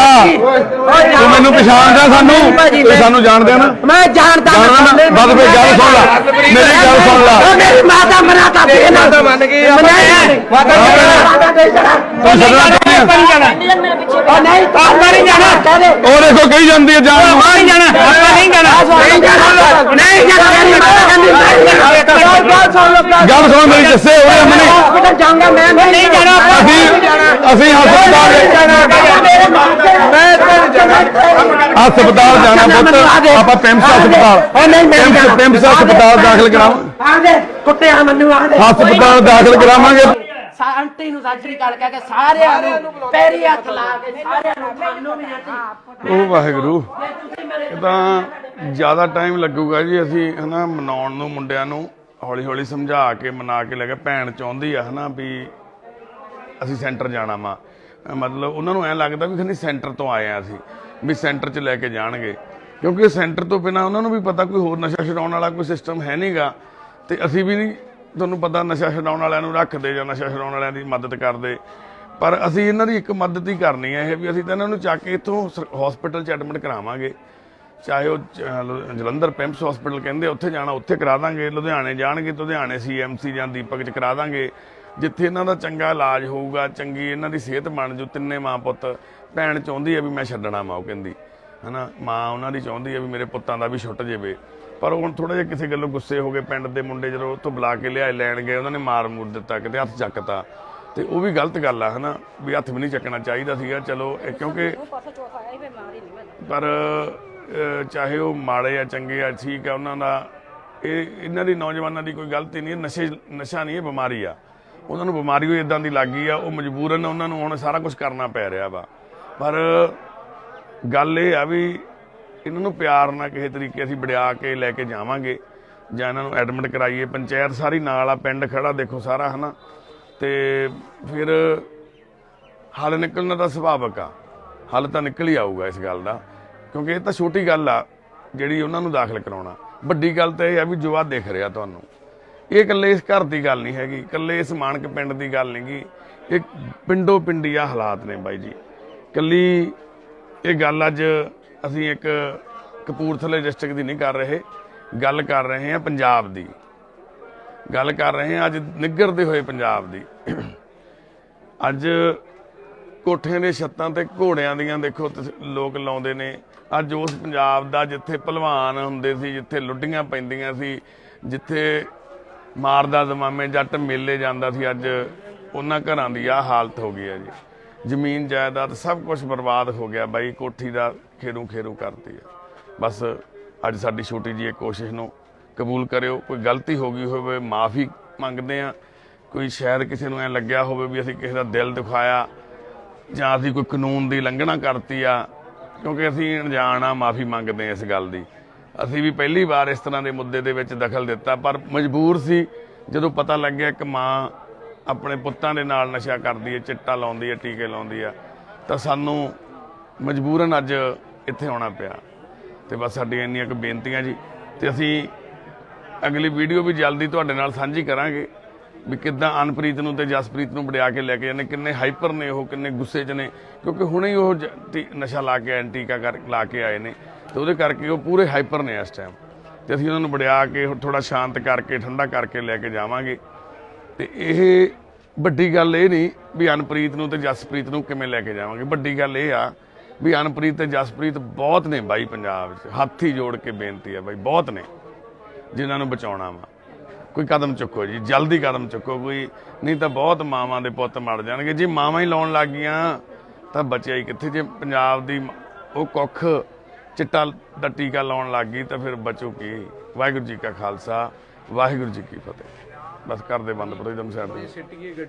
ਤੂੰ ਮੈਨੂੰ ਪਛਾਣਦਾ ਸਾਨੂੰ? ਤੇ ਸਾਨੂੰ ਜਾਣਦੇ ਆ ਨਾ? ਮੈਂ ਜਾਣਦਾ ਜਾਣਦਾ ਨਾ? ਬਸ ਫਿਰ ਗੱਲ ਸੁਣ ਲਾ, ਮੇਰੀ ਗੱਲ ਸੁਣ ਲਾ। ਮੇਰੀ ਮਾਤਾ ਮਨਾਤਾ ਦੇ ਮਾਤਾ ਮੰਨ ਗਈ, ਮਾਤਾ ਤੂੰ ਛੱਡਣਾ ਚਾਹੁੰਦੀ ਆ? ਨਹੀਂ ਆਪਾਂ ਨਹੀਂ ਜਾਣਾ, ਕਹਦੇ ਉਹ ਦੇਖੋ ਕਹੀ ਜਾਂਦੀ ਹੈ ਜਾਣ ਨੂੰ। ਨਹੀਂ ਜਾਣਾ, ਆਪਾਂ ਨਹੀਂ ਜਾਣਾ, ਨਹੀਂ ਜਾਣਾ, ਨਹੀਂ ਜਾਣਾ। ਮੇਰੀ ਮਾਤਾ ਕਹਿੰਦੀ ਨਹੀਂ ਜਾਣਾ। ਗੱਲ ਸੁਣ ਮੇਰੀ, ਜੱਸੇ ਹੋਏ ਅਮਨੀ, ਹਸਪੀਟਲ ਜਾਊਂਗਾ ਮੈਂ, ਨਹੀਂ ਜਾਣਾ। ਅਸੀਂ ਹਸਪਤਾਲ ਜਾਣਾ ਪੁੱਤ, ਆਪਾਂ ਪਿੰਮਸ ਹਸਪਤਾਲ, ਪਿੰਮਸ ਹਸਪਤਾਲ ਦਾਖਲ ਕਰਾਵਾਂ, ਆ ਦੇ ਕੁੱਟਿਆ ਮੈਨੂੰ, ਆ ਦੇ ਹਸਪਤਾਲ ਦਾਖਲ ਕਰਾਵਾਂਗੇ। ਆਂਟੀ ਨੂੰ ਸਤਿ ਸ੍ਰੀ ਅਕਾਲ ਕਹਿ ਕੇ ਸਾਰਿਆਂ ਨੂੰ ਪੈਰੀ ਹੱਥ ਲਾ ਕੇ ਸਾਰਿਆਂ ਨੂੰ, ਸਾਨੂੰ ਵੀ ਆਂਟੀ। ਉਹ ਵਾਹਿਗੁਰੂ, ਇਹ ਤਾਂ ਜ਼ਿਆਦਾ ਟਾਈਮ ਲੱਗੂਗਾ ਜੀ। ਅਸੀਂ ਹਨਾ ਮਨਾਉਣ ਨੂੰ, ਮੁੰਡਿਆਂ ਨੂੰ ਹੌਲੀ ਹੌਲੀ ਸਮਝਾ ਕੇ ਮਨਾ ਕੇ ਲੈ ਕੇ। ਭੈਣ ਚਾਹੁੰਦੀ ਆ ਹਨਾ ਵੀ ਅਸੀਂ ਸੈਂਟਰ ਜਾਣਾ ਵਾ, ਮਤਲਬ ਉਹਨਾਂ ਨੂੰ ਐਂ ਲੱਗਦਾ ਵੀ ਅਸੀਂ ਸੈਂਟਰ ਤੋਂ ਆਏ ਆ, ਅਸੀਂ ਵੀ ਸੈਂਟਰ 'ਚ ਲੈ ਕੇ ਜਾਣਗੇ, ਕਿਉਂਕਿ ਸੈਂਟਰ ਤੋਂ ਬਿਨਾਂ ਉਹਨਾਂ ਨੂੰ ਵੀ ਪਤਾ ਕੋਈ ਹੋਰ ਨਸ਼ਾ ਛਡਾਉਣ ਵਾਲਾ ਕੋਈ ਸਿਸਟਮ ਹੈ ਨਹੀਂਗਾ। ਤੇ ਅਸੀਂ ਵੀ ਨਹੀਂ, ਤੁਹਾਨੂੰ ਪਤਾ, ਨਸ਼ਾ ਛਡਾਉਣ ਵਾਲਿਆਂ ਨੂੰ ਰੱਖਦੇ ਜਾਂ ਨਸ਼ਾ ਛਡਾਉਣ ਵਾਲਿਆਂ ਦੀ ਮਦਦ ਕਰਦੇ। ਪਰ ਅਸੀਂ ਇਹਨਾਂ ਦੀ ਇੱਕ ਮਦਦ ਹੀ ਕਰਨੀ ਹੈ ਇਹ, ਵੀ ਅਸੀਂ ਤਾਂ ਇਹਨਾਂ ਨੂੰ ਚੱਕ ਕੇ ਇੱਥੋਂ ਹਸਪੀਟਲ 'ਚ ਐਡਮਿਟ ਕਰਾਵਾਂਗੇ। ਚਾਹੇ ਉਹ ਜਲੰਧਰ ਪਿੰਮਸ ਹਸਪੀਟਲ ਕਹਿੰਦੇ ਉੱਥੇ ਜਾਣਾ, ਉੱਥੇ ਕਰਾ ਦਾਂਗੇ। ਲੁਧਿਆਣੇ ਜਾਣਗੇ, ਲੁਧਿਆਣੇ CMC ਜਾਂ ਦੀਪਕ 'ਚ ਕਰਾ ਦਾਂਗੇ, ਜਿੱਥੇ ਇਹਨਾਂ ਦਾ ਚੰਗਾ ਇਲਾਜ ਹੋਊਗਾ, ਚੰਗੀ ਇਹਨਾਂ ਦੀ ਸਿਹਤ ਬਣ ਜੂ। ਤਿੰਨੇ ਮਾਂ ਪੁੱਤ, ਭੈਣ ਚਾਹੁੰਦੀ ਹੈ ਵੀ ਮੈਂ ਛੱਡਣਾ ਮਾਂ, ਉਹ ਕਹਿੰਦੀ ਹਨਾ, ਮਾਂ ਉਹਨਾਂ ਦੀ ਚਾਹੁੰਦੀ ਹੈ ਵੀ ਮੇਰੇ ਪੁੱਤਾਂ ਦਾ ਵੀ ਛੁੱਟ ਜਾਵੇ। ਪਰ ਹੁਣ ਥੋੜਾ ਜਿਹਾ ਕਿਸੇ ਗੱਲੋਂ ਗੁੱਸੇ ਹੋ ਗਏ ਪਿੰਡ ਦੇ ਮੁੰਡੇ, ਜਦੋਂ ਉੱਥੋਂ ਬੁਲਾ ਕੇ ਲਿਆਏ ਲੈਣ ਗਏ, ਉਹਨਾਂ ਨੇ ਮਾਰ ਮੂਰ ਦਿੱਤਾ, ਕਿਤੇ ਹੱਥ ਚੱਕਤਾ। ਤੇ ਉਹ ਵੀ ਗਲਤ ਗੱਲ ਆ ਹਨਾ, ਵੀ ਹੱਥ ਵੀ ਨਹੀਂ ਚੱਕਣਾ ਚਾਹੀਦਾ ਸੀਗਾ। ਚਲੋ ਕਿਉਂਕਿ ਪਰ ਚਾਹੇ ਉਹ ਮਾੜੇ ਆ ਚੰਗੇ ਆ, ਠੀਕ ਆ, ਉਹਨਾਂ ਦਾ ਇਹਨਾਂ ਦੀ ਨੌਜਵਾਨਾਂ ਦੀ ਕੋਈ ਗਲਤੀ ਨਹੀਂ। ਨਸ਼ਾ ਨਹੀਂ, ਇਹ ਬਿਮਾਰੀ ਆ। ਉਹਨਾਂ ਨੂੰ ਬਿਮਾਰੀ ਹੋਈ ਇਦਾਂ ਦੀ ਲੱਗ ਗਈ ਆ, ਉਹ ਮਜਬੂਰਨ ਉਹਨਾਂ ਨੂੰ ਹੁਣ ਸਾਰਾ ਕੁਝ ਕਰਨਾ ਪੈ ਰਿਹਾ ਵਾ। ਪਰ ਗੱਲ ਇਹ ਆ ਵੀ ਇਹਨਾਂ ਨੂੰ ਪਿਆਰ ਨਾਲ ਕਿਸੇ ਤਰੀਕੇ ਅਸੀਂ ਵੜਿਆ ਕੇ ਲੈ ਕੇ ਜਾਵਾਂਗੇ, ਜਾਂ ਇਹਨਾਂ ਨੂੰ ਐਡਮਿਟ ਕਰਾਈਏ। ਪੰਚਾਇਤ ਸਾਰੀ ਨਾਲ ਆ, ਪਿੰਡ ਖੜਾ ਦੇਖੋ ਸਾਰਾ ਹਨਾ, ਤੇ ਫਿਰ ਹੱਲ ਨਿਕਲਣਾ ਤਾਂ ਸੁਭਾਵਿਕ ਆ, ਹੱਲ ਤਾਂ ਨਿਕਲ ਹੀ ਆਊਗਾ ਇਸ ਗੱਲ ਦਾ, ਕਿਉਂਕਿ ਇਹ ਤਾਂ ਛੋਟੀ ਗੱਲ ਆ ਜਿਹੜੀ ਉਹਨਾਂ ਨੂੰ ਦਾਖਲ ਕਰਾਉਣਾ। ਵੱਡੀ ਗੱਲ ਤਾਂ ਇਹ ਆ ਵੀ ਜੋ ਆ ਦਿਖ ਰਿਹਾ ਤੁਹਾਨੂੰ, ਇਹ ਇਕੱਲੇ ਇਸ ਘਰ ਦੀ ਗੱਲ ਨਹੀਂ ਹੈਗੀ, ਇਕੱਲੇ ਇਸ ਮਾਨਕ ਪਿੰਡ ਦੀ ਗੱਲ ਨਹੀਂ ਗੀ, ਇਹ ਪਿੰਡੋ ਪਿੰਡੀ ਆ ਹਾਲਾਤ ਨੇ ਬਾਈ ਜੀ। ਇਕੱਲੀ ਇਹ ਗੱਲ ਅੱਜ ਅਸੀਂ ਇੱਕ ਕਪੂਰਥਲੇ ਡਿਸਟ੍ਰਿਕਟ ਦੀ ਨਹੀਂ ਕਰ ਰਹੇ, ਗੱਲ ਕਰ ਰਹੇ ਹਾਂ ਪੰਜਾਬ ਦੀ, ਗੱਲ ਕਰ ਰਹੇ ਹਾਂ ਅੱਜ ਨਿੱਘਰਦੇ ਹੋਏ ਪੰਜਾਬ ਦੀ। ਅੱਜ ਕੋਠਿਆਂ ਦੇ ਛੱਤਾਂ ਤੇ ਘੋੜਿਆਂ ਦੀਆਂ ਦੇਖੋ ਲੋਕ ਲਾਉਂਦੇ ਨੇ। ਅੱਜ ਉਸ ਪੰਜਾਬ ਦਾ ਜਿੱਥੇ ਭਲਵਾਨ ਹੁੰਦੇ ਸੀ, ਜਿੱਥੇ ਲੁੱਡੀਆਂ ਪੈਂਦੀਆਂ ਸੀ, ਜਿੱਥੇ ਮਾਰਦਾ ਜ਼ਮਾਮੇ ਜੱਟ ਮੇਲੇ ਜਾਂਦਾ ਸੀ, ਅੱਜ ਉਹਨਾਂ ਘਰਾਂ ਦੀ ਆਹ ਹਾਲਤ ਹੋ ਗਈ ਹੈ ਜੀ। ਜ਼ਮੀਨ ਜਾਇਦਾਦ ਸਭ ਕੁਝ ਬਰਬਾਦ ਹੋ ਗਿਆ ਬਾਈ, ਕੋਠੀ ਦਾ ਖੇਰੂ ਖੇਰੂ ਕਰਤੀ ਹੈ। ਬਸ ਅੱਜ ਸਾਡੀ ਛੋਟੀ ਜਿਹੀ ਕੋਸ਼ਿਸ਼ ਨੂੰ ਕਬੂਲ ਕਰਿਓ। ਕੋਈ ਗਲਤੀ ਹੋ ਗਈ ਹੋਵੇ ਮਾਫੀ ਮੰਗਦੇ ਆ, ਕੋਈ ਸ਼ਾਇਦ ਕਿਸੇ ਨੂੰ ਐ ਲੱਗਿਆ ਹੋਵੇ ਵੀ ਅਸੀਂ ਕਿਸੇ ਦਾ ਦਿਲ ਦੁਖਾਇਆ ਜਾਂ ਅਸੀਂ ਕੋਈ ਕਾਨੂੰਨ ਦੀ ਉਲੰਘਣਾ ਕਰਤੀ ਆ, ਕਿਉਂਕਿ ਅਸੀਂ ਅਣਜਾਣ ਆ, ਮਾਫੀ ਮੰਗਦੇ ਆ ਇਸ ਗੱਲ ਦੀ। ਅਸੀਂ ਵੀ ਪਹਿਲੀ ਵਾਰ ਇਸ ਤਰ੍ਹਾਂ ਦੇ ਮੁੱਦੇ ਦੇ ਵਿੱਚ ਦਖਲ ਦਿੱਤਾ, ਪਰ ਮਜਬੂਰ ਸੀ। ਜਦੋਂ ਪਤਾ ਲੱਗਿਆ ਇੱਕ ਮਾਂ ਆਪਣੇ ਪੁੱਤਾਂ ਦੇ ਨਾਲ ਨਸ਼ਾ ਕਰਦੀ ਹੈ, ਚਿੱਟਾ ਲਾਉਂਦੀ ਹੈ, ਟੀਕੇ ਲਾਉਂਦੀ ਆ, ਤਾਂ ਸਾਨੂੰ ਮਜਬੂਰਨ ਅੱਜ ਇੱਥੇ ਆਉਣਾ ਪਿਆ। ਤੇ ਬਸ ਸਾਡੀਆਂ ਇੰਨੀਆਂ ਕੁ ਬੇਨਤੀਆਂ ਜੀ, ਤੇ ਅਸੀਂ ਅਗਲੀ ਵੀਡੀਓ ਵੀ ਜਲਦੀ ਤੁਹਾਡੇ ਨਾਲ ਸਾਂਝੀ ਕਰਾਂਗੇ ਵੀ ਕਿੱਦਾਂ ਅਨਪ੍ਰੀਤ ਨੂੰ ਤੇ ਜਸਪ੍ਰੀਤ ਨੂੰ ਵੜਿਆ ਕੇ ਲੈ ਕੇ ਜਾਂਦੇ, ਕਿੰਨੇ ਹਾਈਪਰ ਨੇ ਉਹ, ਕਿੰਨੇ ਗੁੱਸੇ 'ਚ ਨੇ, ਕਿਉਂਕਿ ਹੁਣੇ ਹੀ ਉਹ ਨਸ਼ਾ ਲਾ ਕੇ ਆਏ, ਟੀਕਾ ਲਾ ਕੇ ਆਏ ਨੇ, ਤੇ ਉਹਦੇ ਕਰਕੇ ਉਹ ਪੂਰੇ ਹਾਈਪਰ ਨੇ ਇਸ ਟਾਈਮ। ਤੇ ਅਸੀਂ ਉਹਨਾਂ ਨੂੰ ਵੜਿਆ ਕੇ ਥੋੜਾ ਸ਼ਾਂਤ ਕਰਕੇ, ਠੰਡਾ ਕਰਕੇ ਲੈ ਕੇ ਜਾਵਾਂਗੇ। ਤੇ ਇਹ ਵੱਡੀ ਗੱਲ ਇਹ ਨਹੀਂ ਵੀ ਅਨਪ੍ਰੀਤ ਨੂੰ ਤੇ ਜਸਪ੍ਰੀਤ ਨੂੰ ਕਿਵੇਂ ਲੈ ਕੇ ਜਾਵਾਂਗੇ, ਵੱਡੀ ਗੱਲ ਇਹ ਆ ਵੀ ਅਨਪ੍ਰੀਤ ਤੇ ਜਸਪ੍ਰੀਤ ਬਹੁਤ ਨੇ ਬਾਈ ਪੰਜਾਬ 'ਚ, ਹੱਥ ਹੀ ਜੋੜ ਕੇ ਬੇਨਤੀ ਹੈ ਬਾਈ, ਬਹੁਤ ਨੇ ਜਿਨ੍ਹਾਂ ਨੂੰ ਬਚਾਉਣਾ ਵਾ। ਕੋਈ ਕਦਮ ਚੁੱਕੋ ਜੀ, ਜਲਦੀ ਕਦਮ ਚੁੱਕੋ ਕੋਈ, ਨਹੀਂ ਤਾਂ ਬਹੁਤ ਮਾਵਾਂ ਦੇ ਪੁੱਤ ਮਰ ਜਾਣਗੇ। ਜੇ ਮਾਵਾਂ ਹੀ ਲਾਉਣ ਲੱਗ ਗਈਆਂ ਤਾਂ ਬਚਿਆ ਹੀ ਕਿੱਥੇ। ਜੇ ਪੰਜਾਬ ਦੀ ਉਹ ਕੁੱਖ ਚਿੱਟਾ ਦਾ ਟੀਕਾ ਲਾਉਣ ਲੱਗ ਗਈ ਤਾਂ ਫਿਰ ਬਚੋ ਕੀ। ਵਾਹਿਗੁਰੂ ਜੀ ਕਾ ਖਾਲਸਾ, ਵਾਹਿਗੁਰੂ ਜੀ ਕੀ ਫਤਿਹ। ਬਸ ਕਰਦੇ ਬੰਦ ਪ੍ਰੋਗਰਾਮ ਸਾਈਡ ਤੇ।